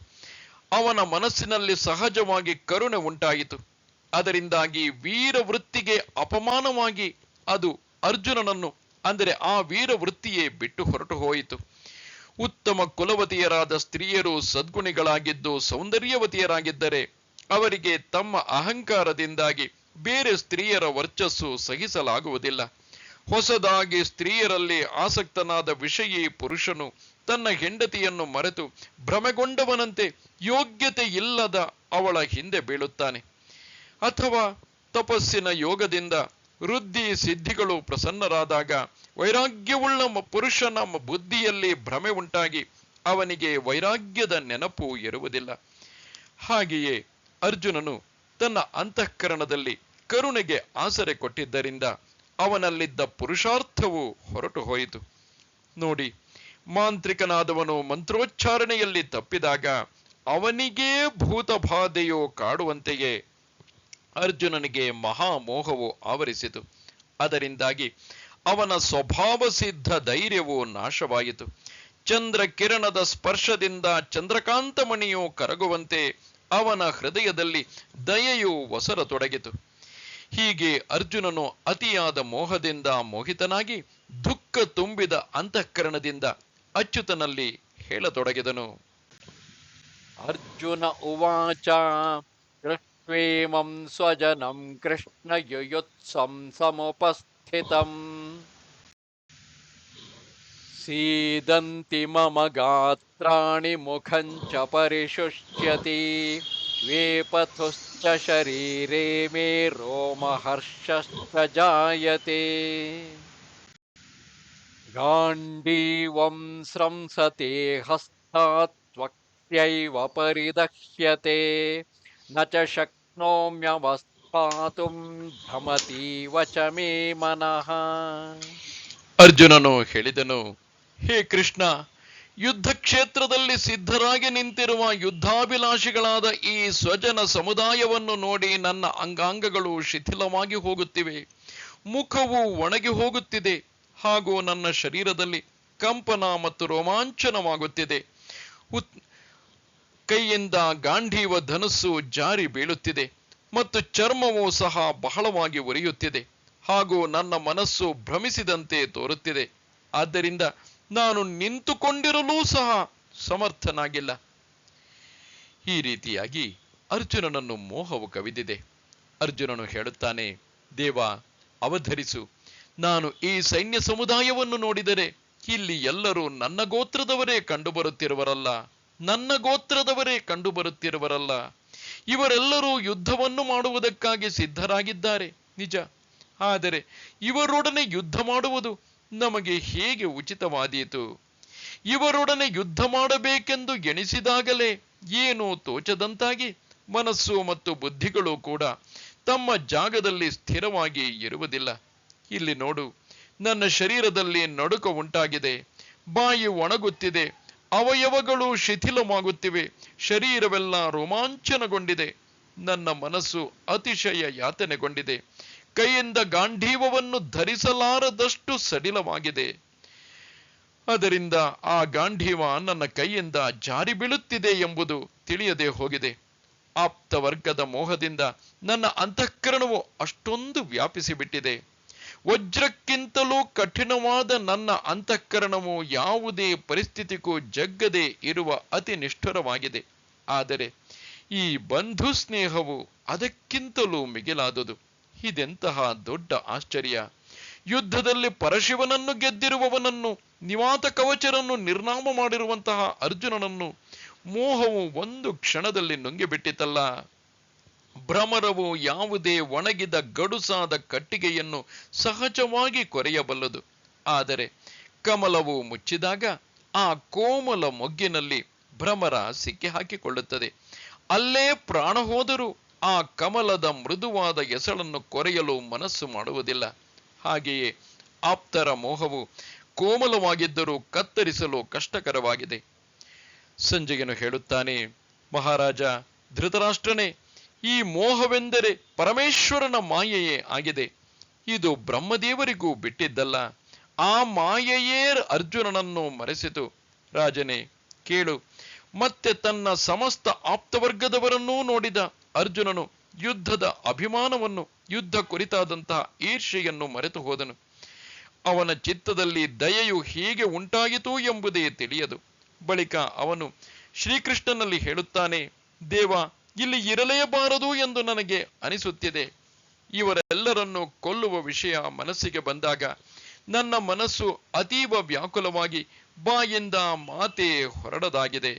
ಅವನ ಮನಸ್ಸಿನಲ್ಲಿ ಸಹಜವಾಗಿ ಕರುಣೆ ಉಂಟಾಯಿತು. ಅದರಿಂದಾಗಿ ವೀರವೃತ್ತಿಗೆ ಅಪಮಾನವಾಗಿ ಅದು ಅರ್ಜುನನನ್ನು, ಅಂದರೆ ಆ ವೀರವೃತ್ತಿಯೇ ಬಿಟ್ಟು ಹೊರಟು ಹೋಯಿತು. ಉತ್ತಮ ಕುಲವತಿಯರಾದ ಸ್ತ್ರೀಯರು ಸದ್ಗುಣಿಗಳಾಗಿದ್ದು ಸೌಂದರ್ಯವತಿಯರಾಗಿದ್ದರೆ ಅವರಿಗೆ ತಮ್ಮ ಅಹಂಕಾರದಿಂದಾಗಿ ಬೇರೆ ಸ್ತ್ರೀಯರ ವರ್ಚಸ್ಸು ಸಹಿಸಲಾಗುವುದಿಲ್ಲ. ಹೊಸದಾಗಿ ಸ್ತ್ರೀಯರಲ್ಲಿ ಆಸಕ್ತನಾದ ವಿಷಯೀ ಪುರುಷನು ತನ್ನ ಹೆಂಡತಿಯನ್ನು ಮರೆತು ಭ್ರಮೆಗೊಂಡವನಂತೆ ಯೋಗ್ಯತೆ ಇಲ್ಲದ ಅವಳ ಹಿಂದೆ ಬೀಳುತ್ತಾನೆ. ಅಥವಾ ತಪಸ್ಸಿನ ಯೋಗದಿಂದ ವೃದ್ಧಿ ಸಿದ್ಧಿಗಳು ಪ್ರಸನ್ನರಾದಾಗ ವೈರಾಗ್ಯವುಳ್ಳ ಪುರುಷನ ಬುದ್ಧಿಯಲ್ಲಿ ಭ್ರಮೆ ಉಂಟಾಗಿ ಅವನಿಗೆ ವೈರಾಗ್ಯದ ನೆನಪು ಇರುವುದಿಲ್ಲ. ಹಾಗೆಯೇ ಅರ್ಜುನನು ತನ್ನ ಅಂತಃಕರಣದಲ್ಲಿ ಕರುಣೆಗೆ ಆಸರೆ ಕೊಟ್ಟಿದ್ದರಿಂದ ಅವನಲ್ಲಿದ್ದ ಪುರುಷಾರ್ಥವು ಹೊರಟು ಹೋಯಿತು. ನೋಡಿ, ಮಾಂತ್ರಿಕನಾದವನು ಮಂತ್ರೋಚ್ಚಾರಣೆಯಲ್ಲಿ ತಪ್ಪಿದಾಗ ಅವನಿಗೇ ಭೂತಬಾಧೆಯೋ ಕಾಡುವಂತೆಯೇ ಅರ್ಜುನನಿಗೆ ಮಹಾಮೋಹವು ಆವರಿಸಿತು. ಅದರಿಂದಾಗಿ ಅವನ ಸ್ವಭಾವ ಸಿದ್ಧ ಧೈರ್ಯವು ನಾಶವಾಯಿತು. ಚಂದ್ರ ಕಿರಣದ ಸ್ಪರ್ಶದಿಂದ ಚಂದ್ರಕಾಂತಮಣಿಯು ಕರಗುವಂತೆ ಅವನ ಹೃದಯದಲ್ಲಿ ದಯೆಯು ಒಸರತೊಡಗಿತು. ಹೀಗೆ ಅರ್ಜುನನು ಅತಿಯಾದ ಮೋಹದಿಂದ ಮೋಹಿತನಾಗಿ ದುಃಖ ತುಂಬಿದ ಅಂತಃಕರಣದಿಂದ ಅಚ್ಯುತನಲ್ಲಿ ಹೇಳತೊಡಗಿದನು. ಅರ್ಜುನ ಉವಾಚ ದೃಷ್ಟ್ವೇಮಂ ಸ್ವಜನಂ ಕೃಷ್ಣ ಯುಯುತ್ಸಂ ಸಮುಪಸ್ಥಿತಂ ಸೀದಂತಿ ಮಮ ಗಾತ್ರಾಣಿ ಮುಖಂ ಚ ಪರಿಶುಷ್ಯತಿ ವೇಪಥುಶ್ಚ ಶರೀರೇ ಮೇ ರೋಮಹರ್ಷಶ್ಚ ಜಾಯತೆ ಗಾಂಡೀವಂ ಸ್ರಂಸತೆ ಹಸ್ತಾತ್ ತ್ವಕ್ಯೈವ ಪರಿದಹ್ಯತೆ ನ ಚ ಶಕ್ನೋಮ್ಯವಸ್ಥಾತುಂ ಭ್ರಮತೀವ ಚ ಮೇ ಮನಃ. ಅರ್ಜುನನು ಹೇಳಿದನು, ಹೇ ಕೃಷ್ಣ, ಯುದ್ಧ ಕ್ಷೇತ್ರದಲ್ಲಿ ಸಿದ್ಧರಾಗಿ ನಿಂತಿರುವ ಯುದ್ಧಾಭಿಲಾಷಿಗಳಾದ ಈ ಸ್ವಜನ ಸಮುದಾಯವನ್ನು ನೋಡಿ ನನ್ನ ಅಂಗಾಂಗಗಳು ಶಿಥಿಲವಾಗಿ ಹೋಗುತ್ತಿವೆ, ಮುಖವು ಒಣಗಿ ಹೋಗುತ್ತಿದೆ, ಹಾಗೂ ನನ್ನ ಶರೀರದಲ್ಲಿ ಕಂಪನ ಮತ್ತು ರೋಮಾಂಚನವಾಗುತ್ತಿದೆ. ಕೈಯಿಂದ ಗಾಂಧೀವ ಧನುಸ್ಸು ಜಾರಿ ಬೀಳುತ್ತಿದೆ ಮತ್ತು ಚರ್ಮವು ಸಹ ಬಹಳವಾಗಿ ಉರಿಯುತ್ತಿದೆ, ಹಾಗೂ ನನ್ನ ಮನಸ್ಸು ಭ್ರಮಿಸಿದಂತೆ ತೋರುತ್ತಿದೆ. ಆದ್ದರಿಂದ ನಾನು ನಿಂತುಕೊಂಡಿರಲೂ ಸಹ ಸಮರ್ಥನಾಗಿಲ್ಲ. ಈ ರೀತಿಯಾಗಿ ಅರ್ಜುನನನ್ನು ಮೋಹವು ಕವಿದಿದೆ. ಅರ್ಜುನನು ಹೇಳುತ್ತಾನೆ, ದೇವ, ಅವಧರಿಸು. ನಾನು ಈ ಸೈನ್ಯ ಸಮುದಾಯವನ್ನು ನೋಡಿದರೆ ಇಲ್ಲಿ ಎಲ್ಲರೂ ನನ್ನ ಗೋತ್ರದವರೇ ಕಂಡುಬರುತ್ತಿರುವರಲ್ಲ. ಇವರೆಲ್ಲರೂ ಯುದ್ಧವನ್ನು ಮಾಡುವುದಕ್ಕಾಗಿ ಸಿದ್ಧರಾಗಿದ್ದಾರೆ ನಿಜ. ಆದರೆ ಇವರೊಡನೆ ಯುದ್ಧ ಮಾಡುವುದು ನಮಗೆ ಹೇಗೆ ಉಚಿತವಾದೀತು? ಇವರೊಡನೆ ಯುದ್ಧ ಮಾಡಬೇಕೆಂದು ಎಣಿಸಿದಾಗಲೇ ಏನೂ ತೋಚದಂತಾಗಿ ಮನಸ್ಸು ಮತ್ತು ಬುದ್ಧಿಗಳು ಕೂಡ ತಮ್ಮ ಜಾಗದಲ್ಲಿ ಸ್ಥಿರವಾಗಿ ಇರುವುದಿಲ್ಲ. ಇಲ್ಲಿ ನೋಡು, ನನ್ನ ಶರೀರದಲ್ಲಿ ನಡುಕ ಉಂಟಾಗಿದೆ, ಬಾಯಿ ಒಣಗುತ್ತಿದೆ, ಅವಯವಗಳು ಶಿಥಿಲವಾಗುತ್ತಿವೆ, ಶರೀರವೆಲ್ಲ ರೋಮಾಂಚನಗೊಂಡಿದೆ, ನನ್ನ ಮನಸ್ಸು ಅತಿಶಯ ಯಾತನೆಗೊಂಡಿದೆ, ಕೈಯಿಂದ ಗಾಂಧೀವವನ್ನು ಧರಿಸಲಾರದಷ್ಟು ಸಡಿಲವಾಗಿದೆ. ಅದರಿಂದ ಆ ಗಾಂಧೀವ ನನ್ನ ಕೈಯಿಂದ ಜಾರಿ ಬೀಳುತ್ತಿದೆ ಎಂಬುದು ತಿಳಿಯದೆ ಹೋಗಿದೆ. ಆಪ್ತ ವರ್ಗದ ಮೋಹದಿಂದ ನನ್ನ ಅಂತಃಕರಣವು ಅಷ್ಟೊಂದು ವ್ಯಾಪಿಸಿಬಿಟ್ಟಿದೆ. ವಜ್ರಕ್ಕಿಂತಲೂ ಕಠಿಣವಾದ ನನ್ನ ಅಂತಃಕರಣವು ಯಾವುದೇ ಪರಿಸ್ಥಿತಿಗೂ ಜಗ್ಗದೆ ಇರುವ ಅತಿ ನಿಷ್ಠುರವಾಗಿದೆ. ಆದರೆ ಈ ಬಂಧು ಸ್ನೇಹವು ಅದಕ್ಕಿಂತಲೂ ಮಿಗಿಲಾದುದು. ಇದೆಂತಹ ದೊಡ್ಡ ಆಶ್ಚರ್ಯ! ಯುದ್ಧದಲ್ಲಿ ಪರಶಿವನನ್ನು ಗೆದ್ದಿರುವವನನ್ನು, ನಿವಾತ ಕವಚರನ್ನು ನಿರ್ನಾಮ ಮಾಡಿರುವಂತಹ ಅರ್ಜುನನನ್ನು ಮೋಹವು ಒಂದು ಕ್ಷಣದಲ್ಲಿ ನುಂಗಿಬಿಟ್ಟಿತಲ್ಲ. ಭ್ರಮರವು ಯಾವುದೇ ಒಣಗಿದ ಗಡುಸಾದ ಕಟ್ಟಿಗೆಯನ್ನು ಸಹಜವಾಗಿ ಕೊರೆಯಬಲ್ಲದು. ಆದರೆ ಕಮಲವು ಮುಚ್ಚಿದಾಗ ಆ ಕೋಮಲ ಮೊಗ್ಗಿನಲ್ಲಿ ಭ್ರಮರ ಸಿಕ್ಕಿ ಹಾಕಿಕೊಳ್ಳುತ್ತದೆ. ಅಲ್ಲೇ ಪ್ರಾಣ ಹೋದರೂ ಆ ಕಮಲದ ಮೃದುವಾದ ಎಸಳನ್ನು ಕೊರೆಯಲು ಮನಸ್ಸು ಮಾಡುವುದಿಲ್ಲ. ಹಾಗೆಯೇ ಆಪ್ತರ ಮೋಹವು ಕೋಮಲವಾಗಿದ್ದರೂ ಕತ್ತರಿಸಲು ಕಷ್ಟಕರವಾಗಿದೆ. ಸಂಜಯನು ಹೇಳುತ್ತಾನೆ, ಮಹಾರಾಜ ಧೃತರಾಷ್ಟ್ರನೇ, ಈ ಮೋಹವೆಂದರೆ ಪರಮೇಶ್ವರನ ಮಾಯೆಯೇ ಆಗಿದೆ. ಇದು ಬ್ರಹ್ಮದೇವರಿಗೂ ಬಿಟ್ಟಿದ್ದಲ್ಲ. ಆ ಮಾಯೆಯೇ ಅರ್ಜುನನನ್ನು ಮರೆಸಿತು. ರಾಜನೇ ಕೇಳು. ಮತ್ತೆ ತನ್ನ ಸಮಸ್ತ ಆಪ್ತವರ್ಗದವರನ್ನೂ ನೋಡಿದ ಅರ್ಜುನನು ಯುದ್ಧದ ಅಭಿಮಾನವನ್ನು, ಯುದ್ಧ ಕುರಿತಾದಂತಹ ಈರ್ಷೆಯನ್ನು ಮರೆತು ಹೋದನು. ಅವನ ಚಿತ್ತದಲ್ಲಿ ದಯೆಯು ಹೇಗೆ ಉಂಟಾಯಿತು ಎಂಬುದೇ ತಿಳಿಯದು. ಬಳಿಕ ಅವನು ಶ್ರೀಕೃಷ್ಣನಲ್ಲಿ ಹೇಳುತ್ತಾನೆ, ದೇವ, ಇಲ್ಲಿ ಇರಲೇಬಾರದು ಎಂದು ನನಗೆ ಅನಿಸುತ್ತಿದೆ. ಇವರೆಲ್ಲರನ್ನು ಕೊಲ್ಲುವ ವಿಷಯ ಮನಸ್ಸಿಗೆ ಬಂದಾಗ ನನ್ನ ಮನಸ್ಸು ಅತೀವ ವ್ಯಾಕುಲವಾಗಿ ಬಾಯಿಂದ ಮಾತೇ ಹೊರಡದಾಗಿದೆ.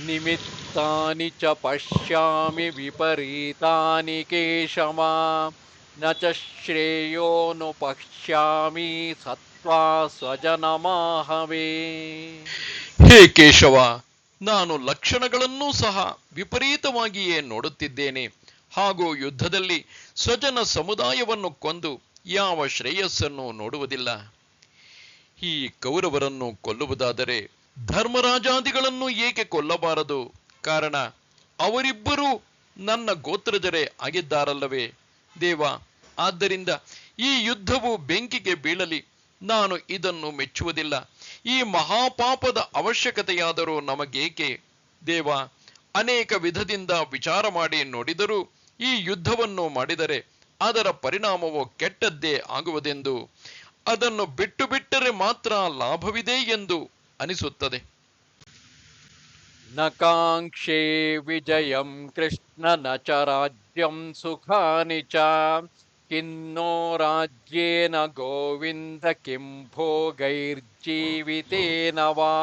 ನಿಮಿತ್ತಾನಿ ಚ ಪಶ್ಯಾಮಿ ವಿಪರೀತಾನಿ ಕೇಶವ, ನ ಚ ಶ್ರೇಯೋನು ಪಶ್ಯಾಮಿ ಸತ್ವಾ ಸ್ವಜನಮಾಹವೇ. ಹೇ ಕೇಶವ, ನಾನು ಲಕ್ಷಣಗಳನ್ನೂ ಸಹ ವಿಪರೀತವಾಗಿಯೇ ನೋಡುತ್ತಿದ್ದೇನೆ. ಹಾಗೂ ಯುದ್ಧದಲ್ಲಿ ಸ್ವಜನ ಸಮುದಾಯವನ್ನು ಕೊಂದು ಯಾವ ಶ್ರೇಯಸ್ಸನ್ನು ನೋಡುವುದಿಲ್ಲ. ಈ ಕೌರವರನ್ನು ಕೊಲ್ಲುವುದಾದರೆ ಧರ್ಮರಾಜಾದಿಗಳನ್ನು ಏಕೆ ಕೊಲ್ಲಬಾರದು? ಕಾರಣ ಅವರಿಬ್ಬರೂ ನನ್ನ ಗೋತ್ರಜರೇ ಆಗಿದ್ದಾರಲ್ಲವೇ ದೇವ. ಆದ್ದರಿಂದ ಈ ಯುದ್ಧವು ಬೆಂಕಿಗೆ ಬೀಳಲಿ, ನಾನು ಇದನ್ನು ಮೆಚ್ಚುವುದಿಲ್ಲ. ಈ ಮಹಾಪಾಪದ ಅವಶ್ಯಕತೆಯಾದರೂ ನಮಗೇಕೆ ದೇವ? ಅನೇಕ ವಿಧದಿಂದ ವಿಚಾರ ಮಾಡಿ ನೋಡಿದರೂ ಈ ಯುದ್ಧವನ್ನು ಮಾಡಿದರೆ ಅದರ ಪರಿಣಾಮವು ಕೆಟ್ಟದ್ದೇ ಆಗುವುದೆಂದು, ಅದನ್ನು ಬಿಟ್ಟು ಬಿಟ್ಟರೆ ಮಾತ್ರ ಲಾಭವಿದೆ ಎಂದು ಅನಿಸುತ್ತದೆ. ನ ಕಾಂಕ್ಷೇ ವಿಜಯಂ ಕೃಷ್ಣ ನ ಚ ರಾಜ್ಯಂ ಸುಖಾನಿ ಚ, ಕಿನ್ನೋ ರಾಜ್ಯೇನ ಗೋವಿಂದ ಕಿಂ ಭೋಗೈರ್ಜೀವಿತೇನ ವಾ.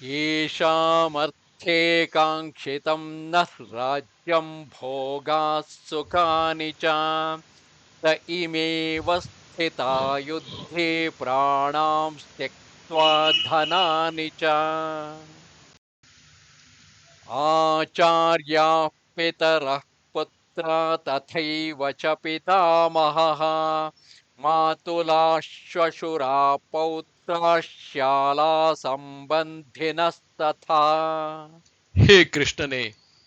ಯೇಷಾಮರ್ಥೇ ಕಾಂಕ್ಷಿತಂ ನ ರಾಜ್ಯಂ ಭೋಗಾಃ ಸುಖಾನಿ ಚ, ತ ಇಮೇವ ಸ್ಥಿತಾ ಯುದ್ಧೇ ಪ್ರಾಣಾಂ ತ್ಯಕ್ತ್ವಾ ಧನಾನಿ ಚ. ಆಚಾರ್ಯಾಃ ಪಿತರಃ ಪುತ್ರಾ ತಥೈವ ಚ ಪಿತಾಮಹಃ, ಮಾತುಲಾ ಶ್ವಶುರಾ ಪೌತ್ರಾ ಶಾಲಾ ಸಂಬಂಧಿನಸ್ತಥಾ. ಹೇ ಕೃಷ್ಣನೇ,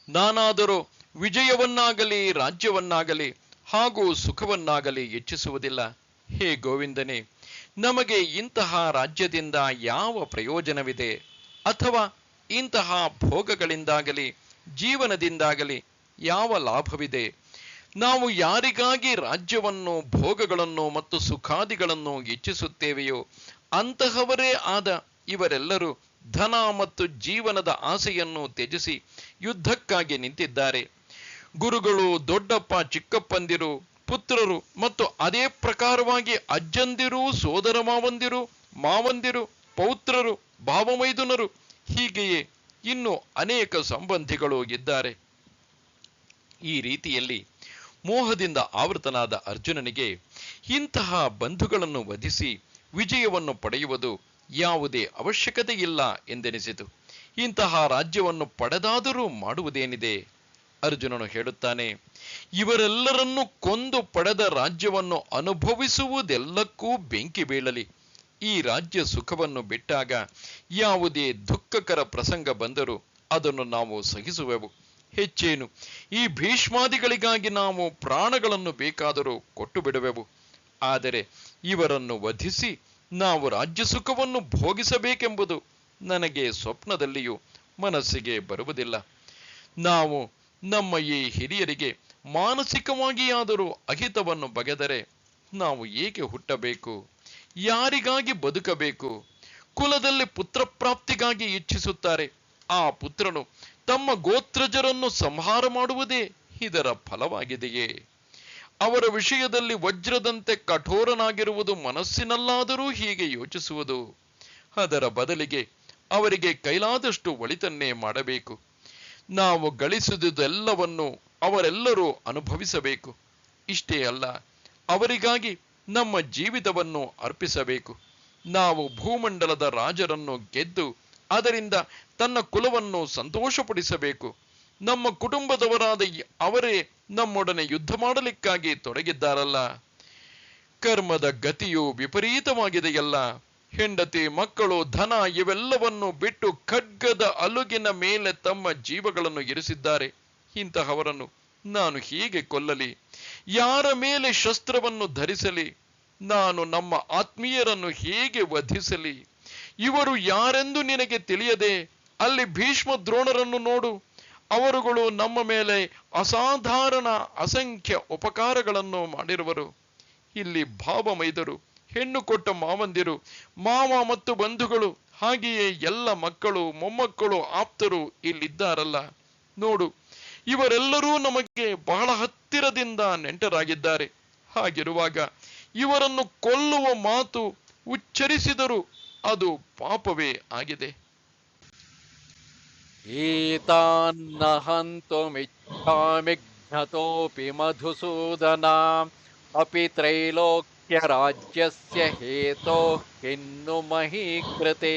ನಾನಾದರೂ ವಿಜಯವನ್ನಾಗಲಿ ರಾಜ್ಯವನ್ನಾಗಲಿ ಹಾಗೂ ಸುಖವನ್ನಾಗಲಿ ಇಚ್ಛಿಸುವುದಿಲ್ಲ. ಹೇ ಗೋವಿಂದನೇ, ನಮಗೆ ಇಂತಹ ರಾಜ್ಯದಿಂದ ಯಾವ ಪ್ರಯೋಜನವಿದೆ? ಅಥವಾ ಇಂತಹ ಭೋಗಗಳಿಂದಾಗಲಿ ಜೀವನದಿಂದಾಗಲಿ ಯಾವ ಲಾಭವಿದೆ? ನಾವು ಯಾರಿಗಾಗಿ ರಾಜ್ಯವನ್ನು, ಭೋಗಗಳನ್ನು ಮತ್ತು ಸುಖಾದಿಗಳನ್ನು ಇಚ್ಛಿಸುತ್ತೇವೆಯೋ ಅಂತಹವರೇ ಆದ ಇವರೆಲ್ಲರೂ ಧನ ಮತ್ತು ಜೀವನದ ಆಸೆಯನ್ನು ತ್ಯಜಿಸಿ ಯುದ್ಧಕ್ಕಾಗಿ ನಿಂತಿದ್ದಾರೆ. ಗುರುಗಳು, ದೊಡ್ಡಪ್ಪ, ಚಿಕ್ಕಪ್ಪಂದಿರು, ಪುತ್ರರು ಮತ್ತು ಅದೇ ಪ್ರಕಾರವಾಗಿ ಅಜ್ಜಂದಿರು, ಸೋದರ ಮಾವಂದಿರು, ಮಾವಂದಿರು, ಪೌತ್ರರು, ಭಾವಮೈದುನರು, ಹೀಗೆಯೇ ಇನ್ನು ಅನೇಕ ಸಂಬಂಧಿಗಳು ಇದ್ದಾರೆ. ಈ ರೀತಿಯಲ್ಲಿ ಮೋಹದಿಂದ ಆವೃತನಾದ ಅರ್ಜುನನಿಗೆ ಇಂತಹ ಬಂಧುಗಳನ್ನು ವಧಿಸಿ ವಿಜಯವನ್ನು ಪಡೆಯುವುದು ಯಾವುದೇ ಅವಶ್ಯಕತೆ ಇಲ್ಲ ಎಂದೆನಿಸಿತು. ಇಂತಹ ರಾಜ್ಯವನ್ನು ಪಡೆದಾದರೂ ಮಾಡುವುದೇನಿದೆ? ಅರ್ಜುನನು ಹೇಳುತ್ತಾನೆ, ಇವರೆಲ್ಲರನ್ನು ಕೊಂದು ಪಡೆದ ರಾಜ್ಯವನ್ನು ಅನುಭವಿಸುವುದೆಲ್ಲಕ್ಕೂ ಬೆಂಕಿ ಬೀಳಲಿ. ಈ ರಾಜ್ಯ ಸುಖವನ್ನು ಬಿಟ್ಟಾಗ ಯಾವುದೇ ದುಃಖಕರ ಪ್ರಸಂಗ ಬಂದರೂ ಅದನ್ನು ನಾವು ಸಹಿಸುವೆವು. ಹೆಚ್ಚೇನು, ಈ ಭೀಷ್ಮಾದಿಗಳಿಗಾಗಿ ನಾವು ಪ್ರಾಣಗಳನ್ನು ಬೇಕಾದರೂ ಕೊಟ್ಟು ಬಿಡುವೆವು. ಆದರೆ ಇವರನ್ನು ವಧಿಸಿ ನಾವು ರಾಜ್ಯ ಸುಖವನ್ನು ಭೋಗಿಸಬೇಕೆಂಬುದು ನನಗೆ ಸ್ವಪ್ನದಲ್ಲಿಯೂ ಮನಸ್ಸಿಗೆ ಬರುವುದಿಲ್ಲ. ನಾವು ನಮ್ಮ ಈ ಹಿರಿಯರಿಗೆ ಮಾನಸಿಕವಾಗಿಯಾದರೂ ಅಹಿತವನ್ನು ಬಗೆದರೆ ನಾವು ಏಕೆ ಹುಟ್ಟಬೇಕು? ಯಾರಿಗಾಗಿ ಬದುಕಬೇಕು? ಕುಲದಲ್ಲಿ ಪುತ್ರ ಪ್ರಾಪ್ತಿಗಾಗಿ ಇಚ್ಛಿಸುತ್ತಾರೆ. ಆ ಪುತ್ರನು ತಮ್ಮ ಗೋತ್ರಜರನ್ನು ಸಂಹಾರ ಮಾಡುವುದೇ ಇದರ ಫಲವಾಗಿದೆಯೇ? ಅವರ ವಿಷಯದಲ್ಲಿ ವಜ್ರದಂತೆ ಕಠೋರನಾಗಿರುವುದು ಮನಸ್ಸಿನಲ್ಲಾದರೂ ಹೀಗೆ ಯೋಚಿಸುವುದು. ಅದರ ಬದಲಿಗೆ ಅವರಿಗೆ ಕೈಲಾದಷ್ಟು ಒಳಿತನ್ನೇ ಮಾಡಬೇಕು. ನಾವು ಗಳಿಸಿದುದೆಲ್ಲವನ್ನು ಅವರೆಲ್ಲರೂ ಅನುಭವಿಸಬೇಕು. ಇಷ್ಟೇ ಅಲ್ಲ, ಅವರಿಗಾಗಿ ನಮ್ಮ ಜೀವಿತವನ್ನು ಅರ್ಪಿಸಬೇಕು. ನಾವು ಭೂಮಂಡಲದ ರಾಜರನ್ನು ಗೆದ್ದು ಅದರಿಂದ ತನ್ನ ಕುಲವನ್ನು ಸಂತೋಷಪಡಿಸಬೇಕು. ನಮ್ಮ ಕುಟುಂಬದವರಾದ ಅವರೇ ನಮ್ಮೊಡನೆ ಯುದ್ಧ ಮಾಡಲಿಕ್ಕಾಗಿ ತೊಡಗಿದ್ದಾರಲ್ಲ. ಕರ್ಮದ ಗತಿಯು ವಿಪರೀತವಾಗಿದೆಯಲ್ಲ. ಹೆಂಡತಿ, ಮಕ್ಕಳು, ಧನ ಇವೆಲ್ಲವನ್ನು ಬಿಟ್ಟು ಖಡ್ಗದ ಅಲುಗಿನ ಮೇಲೆ ತಮ್ಮ ಜೀವಗಳನ್ನು ಇರಿಸಿದ್ದಾರೆ. ಇಂತಹವರನ್ನು ನಾನು ಹೇಗೆ ಕೊಲ್ಲಲಿ? ಯಾರ ಮೇಲೆ ಶಸ್ತ್ರವನ್ನು ಧರಿಸಲಿ? ನಾನು ನಮ್ಮ ಆತ್ಮೀಯರನ್ನು ಹೇಗೆ ವಧಿಸಲಿ? ಇವರು ಯಾರೆಂದು ನಿನಗೆ ತಿಳಿಯದೆ? ಅಲ್ಲಿ ಭೀಷ್ಮ ದ್ರೋಣರನ್ನು ನೋಡು. ಅವರುಗಳು ನಮ್ಮ ಮೇಲೆ ಅಸಾಧಾರಣ ಅಸಂಖ್ಯ ಉಪಕಾರಗಳನ್ನು ಮಾಡಿರುವರು. ಇಲ್ಲಿ ಭಾವಮೈದರು, ಹೆಣ್ಣು ಕೊಟ್ಟ ಮಾವಂದಿರು, ಮಾವ ಮತ್ತು ಬಂಧುಗಳು, ಹಾಗೆಯೇ ಎಲ್ಲ ಮಕ್ಕಳು, ಮೊಮ್ಮಕ್ಕಳು, ಆಪ್ತರು ಇಲ್ಲಿದ್ದಾರಲ್ಲ. ನೋಡು, ಇವರೆಲ್ಲರೂ ನಮಗೆ ಬಹಳ ಹತ್ತಿರದಿಂದ ನೆಂಟರಾಗಿದ್ದಾರೆ. ಹಾಗಿರುವಾಗ ಇವರನ್ನು ಕೊಲ್ಲುವ ಮಾತು ಉಚ್ಚರಿಸಿದರೂ ಅದು ಪಾಪವೇ ಆಗಿದೆ. ಏತಾನ್ನ ಹಂತುಮಿಚ್ಛಾಮಿ ಘ್ನತೋಪಿ ಮಧುಸೂದನ ಅಪಿ ತ್ರೈಲೋಕ್ಯ ರಾಜ್ಯಸ್ಯ ಹೇತೋ ಕಿನ್ನು ಮಹೀಕೃತೆ.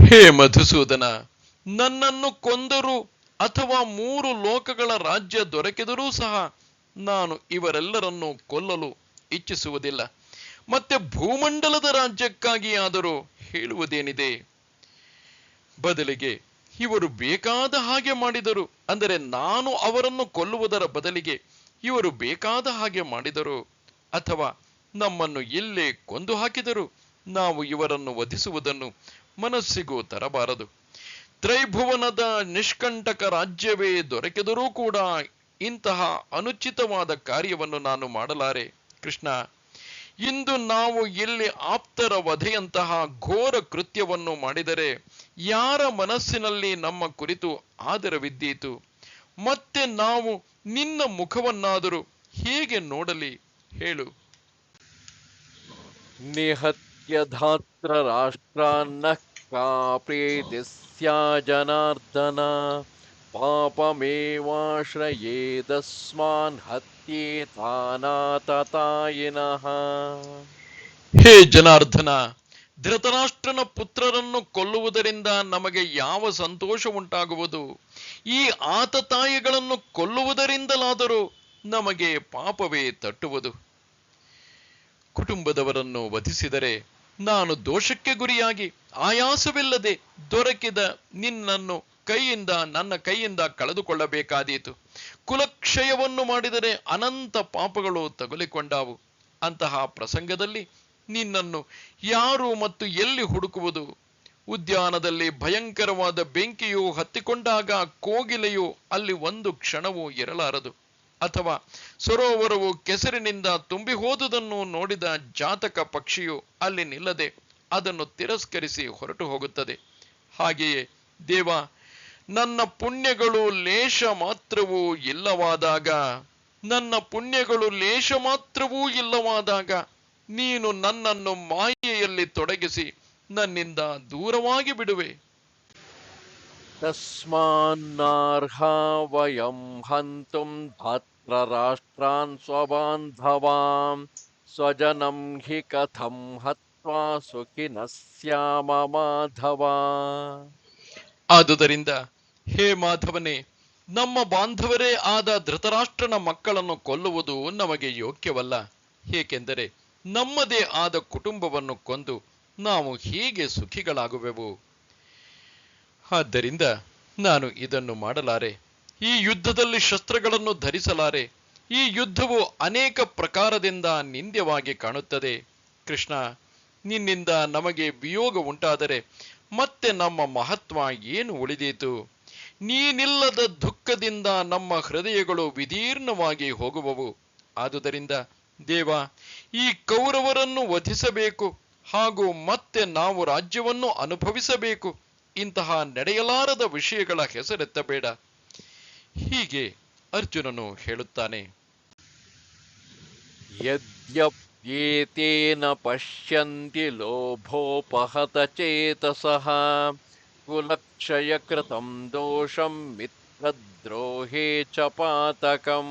ಹೇ ಮಧುಸೂದನ, ನನ್ನನ್ನು ಕೊಂದರೂ ಅಥವಾ 3 ಲೋಕಗಳ ರಾಜ್ಯ ದೊರಕಿದರೂ ಸಹ ನಾನು ಇವರೆಲ್ಲರನ್ನು ಕೊಲ್ಲಲು ಇಚ್ಛಿಸುವುದಿಲ್ಲ. ಮತ್ತೆ ಭೂಮಂಡಲದ ರಾಜ್ಯಕ್ಕಾಗಿಯಾದರೂ ಹೇಳುವುದೇನಿದೆ? ಬದಲಿಗೆ ಇವರು ಬೇಕಾದ ಹಾಗೆ ಮಾಡಿದರು, ಅಂದರೆ ನಾನು ಅವರನ್ನು ಕೊಲ್ಲುವುದರ ಬದಲಿಗೆ ಇವರು ಬೇಕಾದ ಹಾಗೆ ಮಾಡಿದರು, ಅಥವಾ ನಮ್ಮನ್ನು ಇಲ್ಲೇ ಕೊಂದು ಹಾಕಿದರು, ನಾವು ಇವರನ್ನು ವಧಿಸುವುದನ್ನು ಮನಸ್ಸಿಗೂ ತರಬಾರದು. ತ್ರೈಭುವನದ ನಿಷ್ಕಂಟಕ ರಾಜ್ಯವೇ ದೊರಕಿದರೂ ಕೂಡ ಇಂತಹ ಅನುಚಿತವಾದ ಕಾರ್ಯವನ್ನು ನಾನು ಮಾಡಲಾರೆ. ಕೃಷ್ಣ, ಇಂದು ನಾವು ಇಲ್ಲಿ ಆಪ್ತರ ವಧೆಯಂತಹ ಘೋರ ಕೃತ್ಯವನ್ನು ಮಾಡಿದರೆ ಯಾರ ಮನಸ್ಸಿನಲ್ಲಿ ನಮ್ಮ ಕುರಿತು ಆದರವಿದ್ದೀತು? ಮತ್ತೆ ನಾವು ನಿನ್ನ ಮುಖವನ್ನಾದರೂ ಹೇಗೆ ನೋಡಲಿ ಹೇಳು? ನಿಹತ್ಯ ಧಾತ್ರ ರಾಷ್ಟ್ರಾನ್ನ ಕಾ ಪ್ರೀತಿ ಸ್ಯಾ ಜನಾರ್ದನ ಪಾಪಮೇವಾಶ್ರಯೇದಸ್ಮಾನ್ ಹತ್ಯೇತಾನಾತತಾಯಿನಃ. ಹೇ ಜನಾರ್ದನ, ಧೃತರಾಷ್ಟ್ರನ ಪುತ್ರರನ್ನು ಕೊಲ್ಲುವುದರಿಂದ ನಮಗೆ ಯಾವ ಸಂತೋಷ ಉಂಟಾಗುವುದು? ಈ ಆತತಾಯಿಗಳನ್ನು ಕೊಲ್ಲುವುದರಿಂದಲಾದರೂ ನಮಗೆ ಪಾಪವೇ ತಟ್ಟುವುದು. ಕುಟುಂಬದವರನ್ನು ವಧಿಸಿದರೆ ನಾನು ದೋಷಕ್ಕೆ ಗುರಿಯಾಗಿ ಆಯಾಸವಿಲ್ಲದೆ ದೊರಕಿದ ನಿನ್ನನ್ನು ನನ್ನ ಕೈಯಿಂದ ಕಳೆದುಕೊಳ್ಳಬೇಕಾದೀತು. ಕುಲಕ್ಷಯವನ್ನು ಮಾಡಿದರೆ ಅನಂತ ಪಾಪಗಳು ತಗುಲಿಕೊಂಡಾವು. ಅಂತಹ ಪ್ರಸಂಗದಲ್ಲಿ ನಿನ್ನನ್ನು ಯಾರು ಮತ್ತು ಎಲ್ಲಿ ಹುಡುಕುವುದು? ಉದ್ಯಾನದಲ್ಲಿ ಭಯಂಕರವಾದ ಬೆಂಕಿಯು ಹತ್ತಿಕೊಂಡಾಗ ಕೋಗಿಲೆಯು ಅಲ್ಲಿ ಒಂದು ಕ್ಷಣವೂ ಇರಲಾರದು. ಅಥವಾ ಸರೋವರವು ಕೆಸರಿನಿಂದ ತುಂಬಿ ಹೋದುದನ್ನು ನೋಡಿದ ಜಾತಕ ಪಕ್ಷಿಯು ಅಲ್ಲಿ ನಿಲ್ಲದೆ ಅದನ್ನು ತಿರಸ್ಕರಿಸಿ ಹೊರಟು ಹೋಗುತ್ತದೆ. ಹಾಗೆಯೇ ದೇವ, ನನ್ನ ಪುಣ್ಯಗಳು ಲೇಷ ಮಾತ್ರವೂ ಇಲ್ಲವಾದಾಗ ನೀನು ನನ್ನನ್ನು ಮಾಯೆಯಲ್ಲಿ ತೊಡಗಿಸಿ ನನ್ನಿಂದ ದೂರವಾಗಿ ಬಿಡುವೆ. ತಸ್ಮಾನ್ನಾರ್ಹಾ ವಯಂ ಹಂತುಂ ಧಾತ್ರ ರಾಷ್ಟ್ರಾನ್ ಸ್ವಬಾಂಧವಾಂ ಸ್ವಜನಂ ಹಿ ಕಥಂ ಹತ್ವಾ ಸುಖಿನಃ ಸ್ಯಾಮ ಮಾಧವ. ಆದುದರಿಂದ ಹೇ ಮಾಧವನೇ, ನಮ್ಮ ಬಾಂಧವರೇ ಆದ ಧೃತರಾಷ್ಟ್ರನ ಮಕ್ಕಳನ್ನು ಕೊಲ್ಲುವುದು ನಮಗೆ ಯೋಗ್ಯವಲ್ಲ. ಏಕೆಂದರೆ ನಮ್ಮದೇ ಆದ ಕುಟುಂಬವನ್ನು ಕೊಂದು ನಾವು ಹೇಗೆ ಸುಖಿಗಳಾಗುವೆವು? ಆದ್ದರಿಂದ ನಾನು ಇದನ್ನು ಮಾಡಲಾರೆ. ಈ ಯುದ್ಧದಲ್ಲಿ ಶಸ್ತ್ರಗಳನ್ನು ಧರಿಸಲಾರೆ. ಈ ಯುದ್ಧವು ಅನೇಕ ಪ್ರಕಾರದಿಂದ ನಿಂದ್ಯವಾಗಿ ಕಾಣುತ್ತದೆ. ಕೃಷ್ಣ, ನಿನ್ನಿಂದ ನಮಗೆ ವಿಯೋಗ ಉಂಟಾದರೆ ಮತ್ತೆ ನಮ್ಮ ಮಹತ್ವ ಏನು ಉಳಿದೀತು? ನೀನಿಲ್ಲದ ದುಃಖದಿಂದ ನಮ್ಮ ಹೃದಯಗಳು ವಿದೀರ್ಣವಾಗಿ ಹೋಗುವವು. ಆದುದರಿಂದ ದೇವ, ಈ ಕೌರವರನ್ನು ವಧಿಸಬೇಕು ಹಾಗೂ ಮತ್ತೆ ನಾವು ರಾಜ್ಯವನ್ನು ಅನುಭವಿಸಬೇಕು. ಇಂತಹ ನಡೆಯಲಾರದ ವಿಷಯಗಳ ಹೆಸರೆತ್ತಬೇಡ. ಹೀಗೆ ಅರ್ಜುನನು ಹೇಳುತ್ತಾನೆ. ಯದ್ಯಪ್ಯೇತೇನ ಪಶ್ಯಂತಿ ಲೋಭೋಪಹತ ಚೇತಸಃ ಕುಲಕ್ಷಯಕೃತಂ ದೋಷಂ ಮಿತ್ರದ್ರೋಹೇ ಚ ಪಾತಕಂ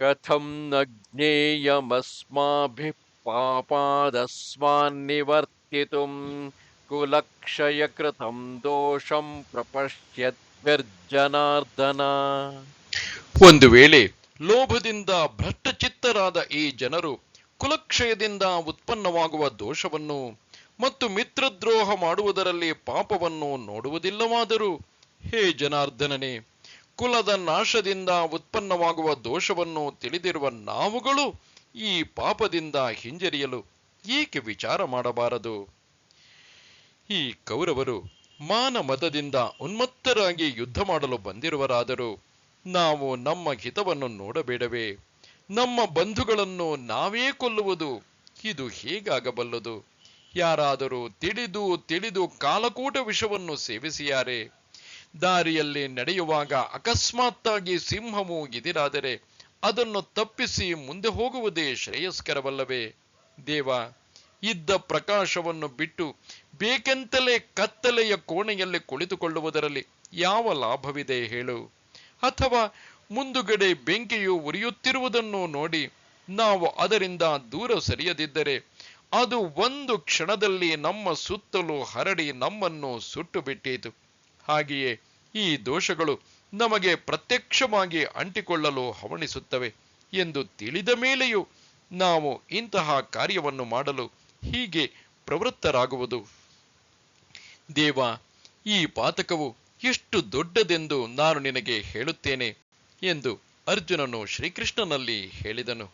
ಕಥಂ ನ ಜ್ಞೇಯಮಸ್ಮಾಭಿಃ ಪಾಪಾದಸ್ಮಾನ್ನಿವರ್ತಿತುಂ ಕುಲಕ್ಷಯಕೃತಂ ದೋಷಂ ಪ್ರಪಶ್ಯದ್ಭಿರ್ಜನಾರ್ದನ. ಒಂದು ವೇಳೆ ಲೋಭದಿಂದ ಭ್ರಷ್ಟಚಿತ್ತರಾದ ಈ ಜನರು ಕುಲಕ್ಷಯದಿಂದ ಉತ್ಪನ್ನವಾಗುವ ದೋಷವನ್ನು ಮತ್ತು ಮಿತ್ರದ್ರೋಹ ಮಾಡುವುದರಲ್ಲಿ ಪಾಪವನ್ನು ನೋಡುವುದಿಲ್ಲವಾದರೂ, ಹೇ ಜನಾರ್ದನನೇ, ಕುಲದ ನಾಶದಿಂದ ಉತ್ಪನ್ನವಾಗುವ ದೋಷವನ್ನು ತಿಳಿದಿರುವ ನಾವುಗಳು ಈ ಪಾಪದಿಂದ ಹಿಂಜರಿಯಲು ಏಕೆ ವಿಚಾರ ಮಾಡಬಾರದು? ಈ ಕೌರವರು ಮಾನ ಮದದಿಂದ ಉನ್ಮತ್ತರಾಗಿ ಯುದ್ಧ ಮಾಡಲು ಬಂದಿರುವರಾದರೂ ನಾವು ನಮ್ಮ ಹಿತವನ್ನು ನೋಡಬೇಡವೇ? ನಮ್ಮ ಬಂಧುಗಳನ್ನು ನಾವೇ ಕೊಲ್ಲುವುದು ಇದು ಹೇಗಾಗಬಲ್ಲದು? ಯಾರಾದರೂ ತಿಳಿದು ತಿಳಿದು ಕಾಲಕೂಟ ವಿಷವನ್ನು ಸೇವಿಸಿಯಾರೆ? ದಾರಿಯಲ್ಲಿ ನಡೆಯುವಾಗ ಅಕಸ್ಮಾತ್ತಾಗಿ ಸಿಂಹವು ಎದಿರಾದರೆ ಅದನ್ನು ತಪ್ಪಿಸಿ ಮುಂದೆ ಹೋಗುವುದೇ ಶ್ರೇಯಸ್ಕರವಲ್ಲವೇ? ದೇವ, ಇದ್ದ ಪ್ರಕಾಶವನ್ನು ಬಿಟ್ಟು ಬೇಕೆಂತಲೇ ಕತ್ತಲೆಯ ಕೋಣೆಯಲ್ಲಿ ಕುಳಿತುಕೊಳ್ಳುವುದರಲ್ಲಿ ಯಾವ ಲಾಭವಿದೆ ಹೇಳು? ಅಥವಾ ಮುಂದುಗಡೆ ಬೆಂಕಿಯು ಉರಿಯುತ್ತಿರುವುದನ್ನು ನೋಡಿ ನಾವು ಅದರಿಂದ ದೂರ ಸರಿಯದಿದ್ದರೆ ಅದು ಒಂದು ಕ್ಷಣದಲ್ಲಿ ನಮ್ಮ ಸುತ್ತಲೂ ಹರಡಿ ನಮ್ಮನ್ನು ಸುಟ್ಟು ಬಿಟ್ಟೀತು. ಹಾಗೆಯೇ ಈ ದೋಷಗಳು ನಮಗೆ ಪ್ರತ್ಯಕ್ಷವಾಗಿ ಅಂಟಿಕೊಳ್ಳಲು ಹವಣಿಸುತ್ತವೆ ಎಂದು ತಿಳಿದ ಮೇಲೆಯೂ ನಾವು ಇಂತಹ ಕಾರ್ಯವನ್ನು ಮಾಡಲು ಹೀಗೆ ಪ್ರವೃತ್ತರಾಗುವುದು. ದೇವ, ಈ ಪಾತಕವು ಎಷ್ಟು ದೊಡ್ಡದೆಂದು ನಾನು ನಿನಗೆ ಹೇಳುತ್ತೇನೆ ಎಂದು ಅರ್ಜುನನು ಶ್ರೀಕೃಷ್ಣನಲ್ಲಿ ಹೇಳಿದನು.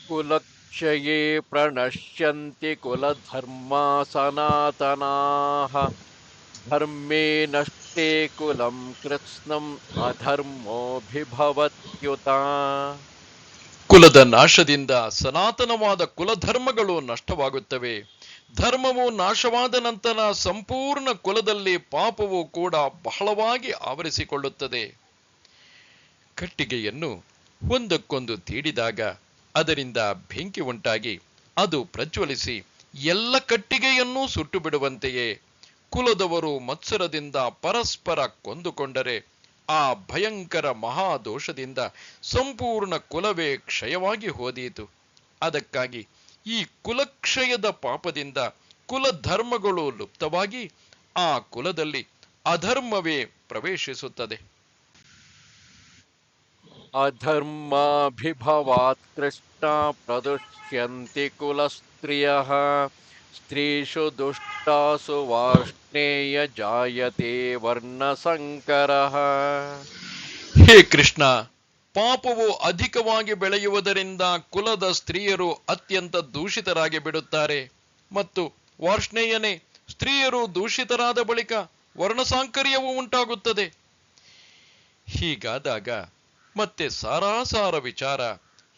ಕುಲಕ್ಷಯೇ ಪ್ರಣಶ್ಯಂತಿ ಕುಲಧರ್ಮಾ ಸನಾತನಾಃ ಧರ್ಮೇ ನಷ್ಟೇ ಕುಲಂ ಕೃತ್ಸ್ನಂ ಅಧರ್ಮೋಭಿಭವತ್ಯುತ. ಕುಲದ ನಾಶದಿಂದ ಸನಾತನವಾದ ಕುಲಧರ್ಮಗಳು ನಷ್ಟವಾಗುತ್ತವೆ. ಧರ್ಮವು ನಾಶವಾದ ನಂತರ ಸಂಪೂರ್ಣ ಕುಲದಲ್ಲಿ ಪಾಪವು ಕೂಡ ಬಹಳವಾಗಿ ಆವರಿಸಿಕೊಳ್ಳುತ್ತದೆ. ಕಟ್ಟಿಗೆಯನ್ನು ಒಂದಕ್ಕೊಂದು ತೀಡಿದಾಗ ಅದರಿಂದ ಬೆಂಕಿ ಉಂಟಾಗಿ ಅದು ಪ್ರಜ್ವಲಿಸಿ ಎಲ್ಲ ಕಟ್ಟಿಗೆಯನ್ನೂ ಸುಟ್ಟು ಬಿಡುವಂತೆಯೇ ಕುಲದವರು ಮತ್ಸರದಿಂದ ಪರಸ್ಪರ ಕೊಂದುಕೊಂಡರೆ ಆ ಭಯಂಕರ ಮಹಾದೋಷದಿಂದ ಸಂಪೂರ್ಣ ಕುಲವೇ ಕ್ಷಯವಾಗಿ ಹೋದೀತು. ಅದಕ್ಕಾಗಿ ಈ ಕುಲಕ್ಷಯದ ಪಾಪದಿಂದ ಕುಲಧರ್ಮಗಳು ಲುಪ್ತವಾಗಿ ಆ ಕುಲದಲ್ಲಿ ಅಧರ್ಮವೇ ಪ್ರವೇಶಿಸುತ್ತದೆ. ಅಧರ್ಮಾಭಿಭವಾತ್ ಕೃಷ್ಣ ಪ್ರದುಷ್ಯಂತಿ ಕುಲಸ್ತ್ರಿಯಃ ಸ್ತ್ರೀಷು ದುಷ್ಟಾಸು ವಾರ್ಷ್ಣೇಯ ಜಾಯತೆ ವರ್ಣಸಂಕರಃ. ಹೇ ಕೃಷ್ಣ, ಪಾಪವು ಅಧಿಕವಾಗಿ ಬೆಳೆಯುವುದರಿಂದ ಕುಲದ ಸ್ತ್ರೀಯರು ಅತ್ಯಂತ ದೂಷಿತರಾಗಿ ಬಿಡುತ್ತಾರೆ. ಮತ್ತು ವಾರ್ಷ್ಣೇಯನೇ, ಸ್ತ್ರೀಯರು ದೂಷಿತರಾದ ಬಳಿಕ ವರ್ಣಸಾಂಕರ್ಯವೂ ಉಂಟಾಗುತ್ತದೆ. ಹೀಗಾದಾಗ ಮತ್ತೆ ಸಾರಾಸಾರ ವಿಚಾರ,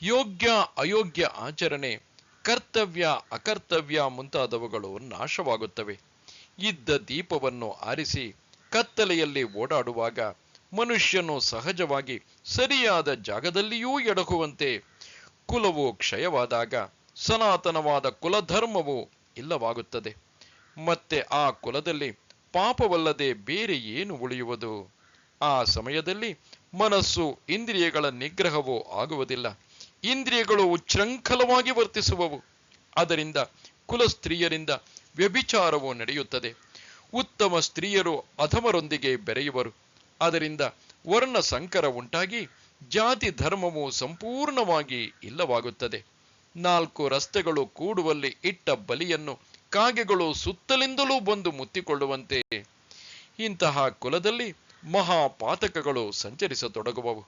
ಯೋಗ್ಯ ಅಯೋಗ್ಯ ಆಚರಣೆ, ಕರ್ತವ್ಯ ಅಕರ್ತವ್ಯ ಮುಂತಾದವುಗಳು ನಾಶವಾಗುತ್ತವೆ. ಇದ್ದ ದೀಪವನ್ನು ಆರಿಸಿ ಕತ್ತಲೆಯಲ್ಲಿ ಓಡಾಡುವಾಗ ಮನುಷ್ಯನು ಸಹಜವಾಗಿ ಸರಿಯಾದ ಜಾಗದಲ್ಲಿಯೂ ಎಡಗುವಂತೆ ಕುಲವು ಕ್ಷಯವಾದಾಗ ಸನಾತನವಾದ ಕುಲಧರ್ಮವು ಇಲ್ಲವಾಗುತ್ತದೆ. ಮತ್ತೆ ಆ ಕುಲದಲ್ಲಿ ಪಾಪವಲ್ಲದೆ ಬೇರೆ ಏನು ಉಳಿಯುವುದು? ಆ ಸಮಯದಲ್ಲಿ ಮನಸ್ಸು ಇಂದ್ರಿಯಗಳ ನಿಗ್ರಹವೂ ಆಗುವುದಿಲ್ಲ. ಇಂದ್ರಿಯಗಳು ಉಚ್ಛೃಂಖಲವಾಗಿ ವರ್ತಿಸುವವು. ಅದರಿಂದ ಕುಲಸ್ತ್ರೀಯರಿಂದ ವ್ಯಭಿಚಾರವು ನಡೆಯುತ್ತದೆ. ಉತ್ತಮ ಸ್ತ್ರೀಯರು ಅಧಮರೊಂದಿಗೆ ಬೆರೆಯುವರು. ಅದರಿಂದ ವರ್ಣ ಸಂಕರ ಉಂಟಾಗಿ ಜಾತಿ ಧರ್ಮವು ಸಂಪೂರ್ಣವಾಗಿ ಇಲ್ಲವಾಗುತ್ತದೆ. 4 ರಸ್ತೆಗಳು ಕೂಡುವಲ್ಲಿ ಇಟ್ಟ ಬಲಿಯನ್ನು ಕಾಗೆಗಳು ಸುತ್ತಲಿಂದಲೂ ಬಂದು ಮುತ್ತಿಕೊಳ್ಳುವಂತೆ ಇಂತಹ ಕುಲದಲ್ಲಿ ಮಹಾಪಾತಕಗಳು ಸಂಚರಿಸತೊಡಗುವವು.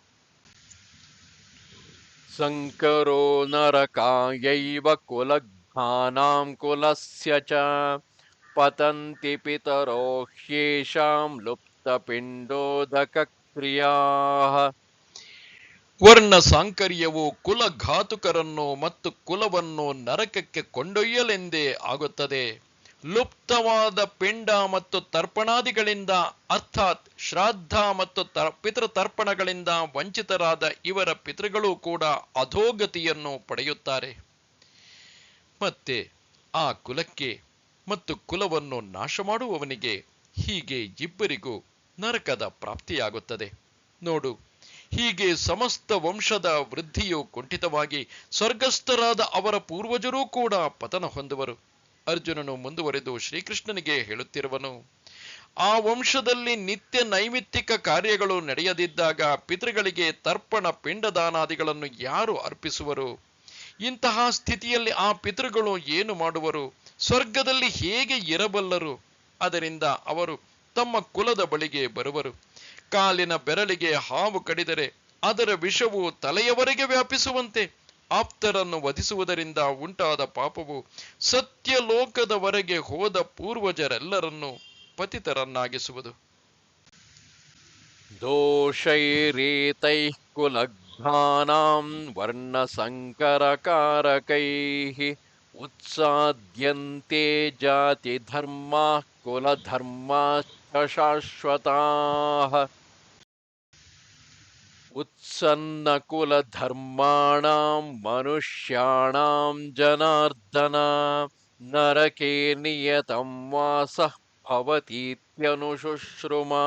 ಸಂಕರೋ ನರಕಾಯೈವ ಕುಲಘ್ನಾನಾಂ ಕುಲಸ್ಯ ಚ ಪತಂತಿ ಪಿತರೋ ಹ್ಯೇಷಾಂ ಲುಪ್ತಪಿಂಡೋದಕಕ್ರಿಯಾಃ. ವರ್ಣ ಸಾಂಕರ್ಯವು ಕುಲಘಾತುಕರನ್ನು ಮತ್ತು ಕುಲವನ್ನು ನರಕಕ್ಕೆ ಕೊಂಡೊಯ್ಯಲೆಂದೇ ಆಗುತ್ತದೆ. ಲುಪ್ತವಾದ ಪಿಂಡ ಮತ್ತು ತರ್ಪಣಾದಿಗಳಿಂದ ಅರ್ಥಾತ್ ಶ್ರಾದ್ದ ಮತ್ತು ಪಿತೃತರ್ಪಣಗಳಿಂದ ವಂಚಿತರಾದ ಇವರ ಪಿತೃಗಳು ಕೂಡ ಅಧೋಗತಿಯನ್ನು ಪಡೆಯುತ್ತಾರೆ. ಮತ್ತೆ ಆ ಕುಲಕ್ಕೆ ಮತ್ತು ಕುಲವನ್ನು ನಾಶ ಮಾಡುವವನಿಗೆ ಹೀಗೆ ಇಬ್ಬರಿಗೂ ನರಕದ ಪ್ರಾಪ್ತಿಯಾಗುತ್ತದೆ. ನೋಡು, ಹೀಗೆ ಸಮಸ್ತ ವಂಶದ ವೃದ್ಧಿಯು ಕುಂಠಿತವಾಗಿ ಸ್ವರ್ಗಸ್ಥರಾದ ಅವರ ಪೂರ್ವಜರೂ ಕೂಡ ಪತನ ಹೊಂದುವರು. ಅರ್ಜುನನು ಮುಂದುವರೆದು ಶ್ರೀಕೃಷ್ಣನಿಗೆ ಹೇಳುತ್ತಿರುವನು, ಆ ವಂಶದಲ್ಲಿ ನಿತ್ಯ ನೈಮಿತ್ತಿಕ ಕಾರ್ಯಗಳು ನಡೆಯದಿದ್ದಾಗ ಪಿತೃಗಳಿಗೆ ತರ್ಪಣ ಪಿಂಡದಾನಾದಿಗಳನ್ನು ಯಾರು ಅರ್ಪಿಸುವರು? ಇಂತಹ ಸ್ಥಿತಿಯಲ್ಲಿ ಆ ಪಿತೃಗಳು ಏನು ಮಾಡುವರು? ಸ್ವರ್ಗದಲ್ಲಿ ಹೇಗೆ ಇರಬಲ್ಲರು? ಅದರಿಂದ ಅವರು ತಮ್ಮ ಕುಲದ ಬಳಿಗೆ ಬರುವರು. ಕಾಲಿನ ಬೆರಳಿಗೆ ಹಾವು ಕಡಿದರೆ ಅದರ ವಿಷವು ತಲೆಯವರೆಗೆ ವ್ಯಾಪಿಸುವಂತೆ ಆಪ್ತರನ್ನು ವಧಿಸುವುದರಿಂದ ಉಂಟಾದ ಪಾಪವು ಸತ್ಯಲೋಕದವರೆಗೆ ಹೋದ ಪೂರ್ವಜರೆಲ್ಲರನ್ನು ಪತಿತರನ್ನಾಗಿಸುವುದು. ದೋಷೈರೇತೈಃ ಕುಲಘ್ನಾನಾಂ ವರ್ಣಸಂಕರಕಾರಕೈಃ ಉತ್ಸಾದ್ಯಂತೆ ಜಾತಿಧರ್ಮಾಃ ಕುಲಧರ್ಮಾಶ್ಚ ಶಾಶ್ವತಾಃ. ಉತ್ಸನ್ನಕುಲಧರ್ಮಾಣಾಂ ಮನುಷ್ಯಾಣಾಂ ಜನಾರ್ದನ ನರಕೆ ನಿಯತಂ ವಾಸಃ ಭವತೀತ್ಯನುಶುಶ್ರುಮಾ.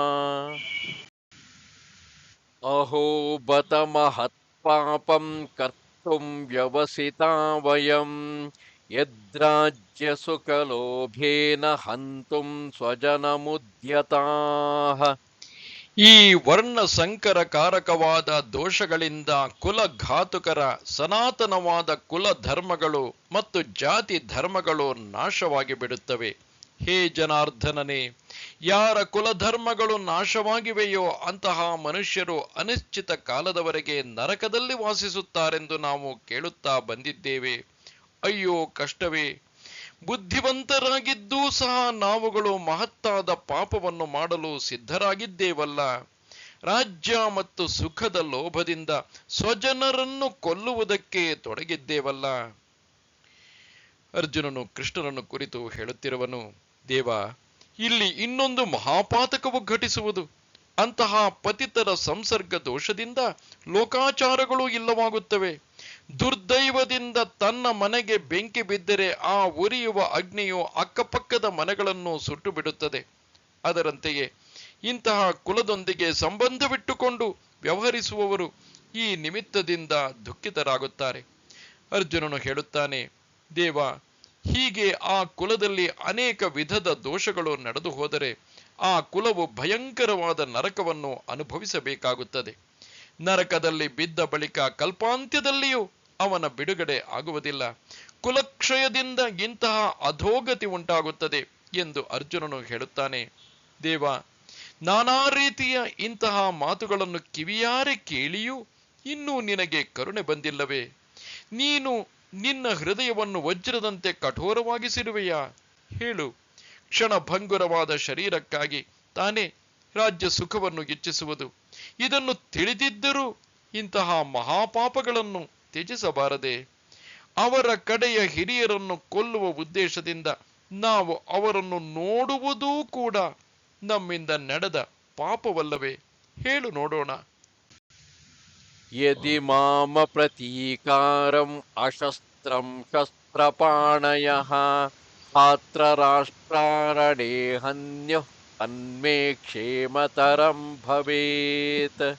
ಅಹೋ ಬತ ಮಹತ್ಪಾಪಂ ಕರ್ತುಂ ವ್ಯವಸಿತಾ ವಯಂ ಯದ್ರಾಜ್ಯಸುಖಲೋಭೇನ ಹಂತುಂ ಸ್ವಜನಮುದ್ಯತಾಃ. ಈ ವರ್ಣ ಸಂಕರಕಾರಕವಾದ ದೋಷಗಳಿಂದ ಕುಲಘಾತುಕರ ಸನಾತನವಾದ ಕುಲ ಧರ್ಮಗಳು ಮತ್ತು ಜಾತಿ ಧರ್ಮಗಳು ನಾಶವಾಗಿ ಬಿಡುತ್ತವೆ. ಹೇ ಜನಾರ್ದನನೇ, ಯಾರ ಕುಲಧರ್ಮಗಳು ನಾಶವಾಗಿವೆಯೋ ಅಂತಹ ಮನುಷ್ಯರು ಅನಿಶ್ಚಿತ ಕಾಲದವರೆಗೆ ನರಕದಲ್ಲಿ ವಾಸಿಸುತ್ತಾರೆಂದು ನಾವು ಕೇಳುತ್ತಾ ಬಂದಿದ್ದೇವೆ. ಅಯ್ಯೋ ಕಷ್ಟವೇ! ಬುದ್ಧಿವಂತರಾಗಿದ್ದೂ ಸಹ ನಾವುಗಳು ಮಹತ್ತಾದ ಪಾಪವನ್ನು ಮಾಡಲು ಸಿದ್ಧರಾಗಿದ್ದೇವಲ್ಲ. ರಾಜ್ಯ ಮತ್ತು ಸುಖದ ಲೋಭದಿಂದ ಸ್ವಜನರನ್ನು ಕೊಲ್ಲುವುದಕ್ಕೆ ತೊಡಗಿದ್ದೇವಲ್ಲ. ಅರ್ಜುನನು ಕೃಷ್ಣನನ್ನು ಕುರಿತು ಹೇಳುತ್ತಿರುವನು, ದೇವ, ಇಲ್ಲಿ ಇನ್ನೊಂದು ಮಹಾಪಾತಕವು ಘಟಿಸುವುದು. ಅಂತಹ ಪತಿತರ ಸಂಸರ್ಗ ದೋಷದಿಂದ ಲೋಕಾಚಾರಗಳು ಇಲ್ಲವಾಗುತ್ತವೆ. ದುರ್ದೈವದಿಂದ ತನ್ನ ಮನೆಗೆ ಬೆಂಕಿ ಬಿದ್ದರೆ ಆ ಉರಿಯುವ ಅಗ್ನಿಯು ಅಕ್ಕಪಕ್ಕದ ಮನೆಗಳನ್ನು ಸುಟ್ಟು ಬಿಡುತ್ತದೆ. ಅದರಂತೆಯೇ ಇಂತಹ ಕುಲದೊಂದಿಗೆ ಸಂಬಂಧವಿಟ್ಟುಕೊಂಡು ವ್ಯವಹರಿಸುವವರು ಈ ನಿಮಿತ್ತದಿಂದ ದುಃಖಿತರಾಗುತ್ತಾರೆ. ಅರ್ಜುನನು ಹೇಳುತ್ತಾನೆ, ದೇವ, ಹೀಗೆ ಆ ಕುಲದಲ್ಲಿ ಅನೇಕ ವಿಧದ ದೋಷಗಳು ನಡೆದು ಹೋದರೆ ಆ ಕುಲವು ಭಯಂಕರವಾದ ನರಕವನ್ನು ಅನುಭವಿಸಬೇಕಾಗುತ್ತದೆ. ನರಕದಲ್ಲಿ ಬಿದ್ದ ಬಳಿಕ ಕಲ್ಪಾಂತ್ಯದಲ್ಲಿಯೂ ಅವನ ಬಿಡುಗಡೆ ಆಗುವುದಿಲ್ಲ. ಕುಲಕ್ಷಯದಿಂದ ಇಂತಹ ಅಧೋಗತಿ ಉಂಟಾಗುತ್ತದೆ ಎಂದು ಅರ್ಜುನನು ಹೇಳುತ್ತಾನೆ. ದೇವ, ನಾನಾ ರೀತಿಯ ಇಂತಹ ಮಾತುಗಳನ್ನು ಕಿವಿಯಾರೆ ಕೇಳಿಯೂ ಇನ್ನೂ ನಿನಗೆ ಕರುಣೆ ಬಂದಿಲ್ಲವೇ? ನೀನು ನಿನ್ನ ಹೃದಯವನ್ನು ವಜ್ರದಂತೆ ಕಠೋರವಾಗಿಸಿರುವೆಯಾ? ಹೇಳು. ಕ್ಷಣಭಂಗುರವಾದ ಶರೀರಕ್ಕಾಗಿ ತಾನೇ ರಾಜ್ಯ ಸುಖವನ್ನು ಇಚ್ಛಿಸುವುದು. ಇದನ್ನು ತಿಳಿದಿದ್ದರೂ ಇಂತಹ ಮಹಾಪಾಪಗಳನ್ನು ತ್ಯಜಿಸಬಾರದೆ? ಅವರ ಕಡೆಯ ಹಿರಿಯರನ್ನು ಕೊಲ್ಲುವ ಉದ್ದೇಶದಿಂದ ನಾವು ಅವರನ್ನು ನೋಡುವುದೂ ಕೂಡ ನಮ್ಮಿಂದ ನಡೆದ ಪಾಪವಲ್ಲವೇ? ಹೇಳು ನೋಡೋಣ. ಯದಿ ಮಾಮ ಪ್ರತೀಕಾರಂ ಅಶಸ್ತ್ರಂ ಶಸ್ತ್ರಪಾಣಯಃ ಛಾತ್ರ ರಾಷ್ಟ್ರಾರಣೇ ಹನ್ಯುಃ ತನ್ಮೇ ಕ್ಷೇಮತರಂ ಭವೇತ್.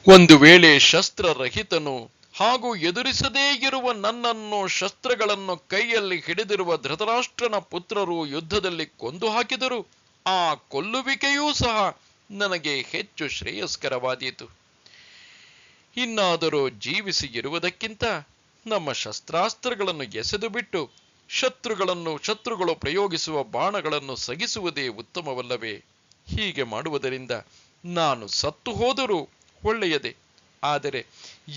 ಒಂದು ವೇಳೆ ಶಸ್ತ್ರರಹಿತನು ಹಾಗೂ ಎದುರಿಸದೇ ಇರುವ ನನ್ನನ್ನು ಶಸ್ತ್ರಗಳನ್ನು ಕೈಯಲ್ಲಿ ಹಿಡಿದಿರುವ ಧೃತರಾಷ್ಟ್ರನ ಪುತ್ರರು ಯುದ್ಧದಲ್ಲಿ ಕೊಂದು ಹಾಕಿದರು, ಆ ಕೊಲ್ಲುವಿಕೆಯೂ ಸಹ ನನಗೆ ಹೆಚ್ಚು ಶ್ರೇಯಸ್ಕರವಾದೀತು. ಇನ್ನಾದರೂ ಜೀವಿಸಿ ಇರುವುದಕ್ಕಿಂತ ನಮ್ಮ ಶಸ್ತ್ರಾಸ್ತ್ರಗಳನ್ನು ಎಸೆದು ಬಿಟ್ಟು ಶತ್ರುಗಳು ಪ್ರಯೋಗಿಸುವ ಬಾಣಗಳನ್ನು ಸಗಿಸುವುದೇ ಉತ್ತಮವಲ್ಲವೇ? ಹೀಗೆ ಮಾಡುವುದರಿಂದ ನಾನು ಸತ್ತು ಹೋದರೂ ಒಳ್ಳೆಯದೇ. ಆದರೆ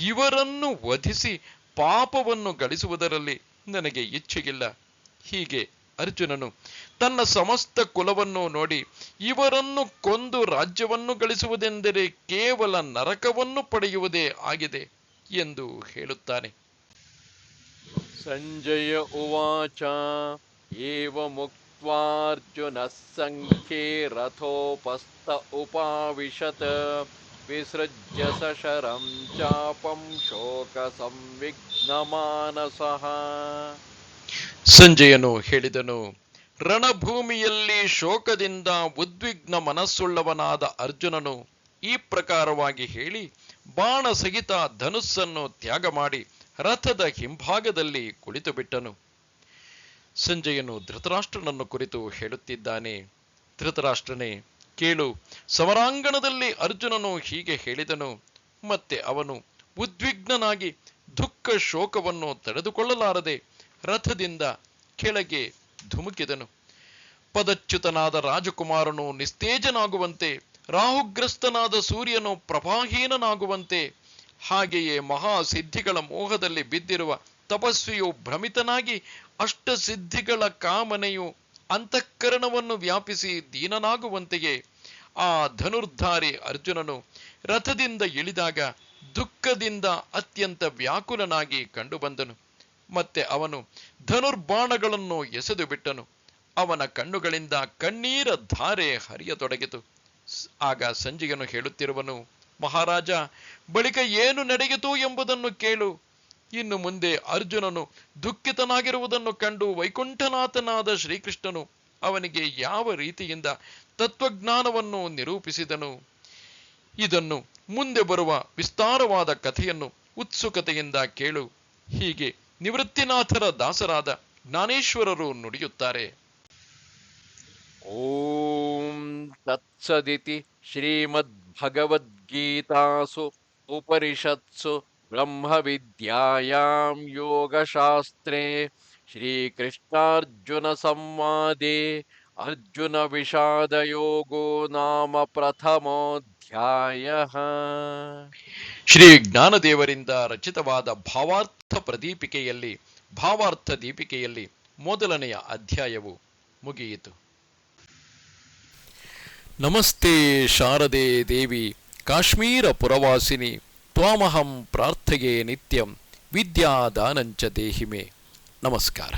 ಇವರನ್ನು ವಧಿಸಿ ಪಾಪವನ್ನು ಗಳಿಸುವುದರಲ್ಲಿ ನನಗೆ ಇಚ್ಛೆಯಿಲ್ಲ. ಹೀಗೆ ಅರ್ಜುನನು ತನ್ನ ಸಮಸ್ತ ಕುಲವನ್ನು ನೋಡಿ ಇವರನ್ನು ಕೊಂದು ರಾಜ್ಯವನ್ನು ಗಳಿಸುವುದೆಂದರೆ ಕೇವಲ ನರಕವನ್ನು ಪಡೆಯುವುದೇ ಆಗಿದೆ ಎಂದು ಹೇಳುತ್ತಾನೆ. ಸಂಜಯ ಉವಾಚ ಏವಮುಕ್ತ್ವಾರ್ಜುನಃ ಸಂಖ್ಯೇ ರಥೋಪಸ್ಥ ಉಪಾವಿಶತ್ ವಿಸೃಜ್ಯ ಸಶರಂ ಚಾಪಂ ಶೋಕ ಸಂವಿಘ್ನಮಾನಸಃ. ಸಂಜಯನು ಹೇಳಿದನು, ರಣಭೂಮಿಯಲ್ಲಿ ಶೋಕದಿಂದ ಉದ್ವಿಗ್ನ ಮನಸ್ಸುಳ್ಳವನಾದ ಅರ್ಜುನನು ಈ ಪ್ರಕಾರವಾಗಿ ಹೇಳಿ ಬಾಣ ಸಹಿತ ಧನುಸ್ಸನ್ನು ತ್ಯಾಗ ಮಾಡಿ ರಥದ ಹಿಂಭಾಗದಲ್ಲಿ ಕುಳಿತು ಬಿಟ್ಟನು. ಸಂಜಯನು ಧೃತರಾಷ್ಟ್ರನನ್ನು ಕುರಿತು ಹೇಳುತ್ತಿದ್ದಾನೆ. ಧೃತರಾಷ್ಟ್ರನೇ, ಕೇಳು, ಸಮರಾಂಗಣದಲ್ಲಿ ಅರ್ಜುನನು ಹೀಗೆ ಹೇಳಿದನು. ಮತ್ತೆ ಅವನು ಉದ್ವಿಗ್ನನಾಗಿ ದುಃಖ ಶೋಕವನ್ನು ತಡೆದುಕೊಳ್ಳಲಾರದೆ ರಥದಿಂದ ಕೆಳಗೆ ಧುಮುಕಿದನು. ಪದಚ್ಯುತನಾದ ರಾಜಕುಮಾರನು ನಿಸ್ತೇಜನಾಗುವಂತೆ, ರಾಹುಗ್ರಸ್ತನಾದ ಸೂರ್ಯನು ಪ್ರಭಾಹೀನನಾಗುವಂತೆ, ಹಾಗೆಯೇ ಮಹಾಸಿದ್ಧಿಗಳ ಮೋಹದಲ್ಲಿ ಬಿದ್ದಿರುವ ತಪಸ್ವಿಯು ಭ್ರಮಿತನಾಗಿ ಅಷ್ಟಸಿದ್ಧಿಗಳ ಕಾಮನೆಯು ಅಂತಃಕರಣವನ್ನು ವ್ಯಾಪಿಸಿ ದೀನನಾಗುವಂತೆಯೇ ಆ ಧನುರ್ಧಾರಿ ಅರ್ಜುನನು ರಥದಿಂದ ಇಳಿದಾಗ ದುಃಖದಿಂದ ಅತ್ಯಂತ ವ್ಯಾಕುಲನಾಗಿ ಕಂಡುಬಂದನು. ಮತ್ತೆ ಅವನು ಧನುರ್ಬಾಣಗಳನ್ನು ಎಸೆದು ಬಿಟ್ಟನು. ಅವನ ಕಣ್ಣುಗಳಿಂದ ಕಣ್ಣೀರ ಧಾರೆ ಹರಿಯತೊಡಗಿತು. ಆಗ ಸಂಜಯನು ಹೇಳುತ್ತಿರುವನು, ಮಹಾರಾಜ, ಬಳಿಕ ಏನು ನಡೆಯಿತು ಎಂಬುದನ್ನು ಕೇಳು. ಇನ್ನು ಮುಂದೆ ಅರ್ಜುನನು ದುಃಖಿತನಾಗಿರುವುದನ್ನು ಕಂಡು ವೈಕುಂಠನಾಥನಾದ ಶ್ರೀಕೃಷ್ಣನು ಅವನಿಗೆ ಯಾವ ರೀತಿಯಿಂದ ತತ್ವಜ್ಞಾನವನ್ನು ನಿರೂಪಿಸಿದನು, ಇದನ್ನು ಮುಂದೆ ಬರುವ ವಿಸ್ತಾರವಾದ ಕಥೆಯನ್ನು ಉತ್ಸುಕತೆಯಿಂದ ಕೇಳು. ಹೀಗೆ ನಿವೃತ್ತಿನಾಥರ ದಾಸರಾದ ಜ್ಞಾನೇಶ್ವರರು ನುಡಿಯುತ್ತಾರೆ. ಓಂ ತತ್ಸದಿತಿ ಶ್ರೀಮದ್ಭಗವದ್ಗೀತಾಸು ಉಪನಿಷತ್ಸು ಬ್ರಹ್ಮವಿದ್ಯಾಯಾಂ ಯೋಗಶಾಸ್ತ್ರೇ ಶ್ರೀಕೃಷ್ಣಾರ್ಜುನ ಸಂವಾದೇ ಅರ್ಜುನ ವಿಷಾದಯೋಗೋ ನಾಮ ಪ್ರಥಮೋಧ್ಯಾಯಃ. ಶ್ರೀ ಜ್ಞಾನದೇವರಿಂದ ರಚಿತವಾದ ಭಾವಾರ್ಥ ದೀಪಿಕೆಯಲ್ಲಿ ಮೊದಲನೆಯ ಅಧ್ಯಾಯವು ಮುಗಿಯಿತು. ನಮಸ್ತೆ ಶಾರದೆ ದೇವಿ ಕಾಶ್ಮೀರ ಪುರವಾಸಿನಿ ತ್ವಾಮಹಂ ಪ್ರಾರ್ಥಯೇ ನಿತ್ಯಂ ವಿದ್ಯಾದಾನಂಚ ದೇಹಿಮೆ. ನಮಸ್ಕಾರ.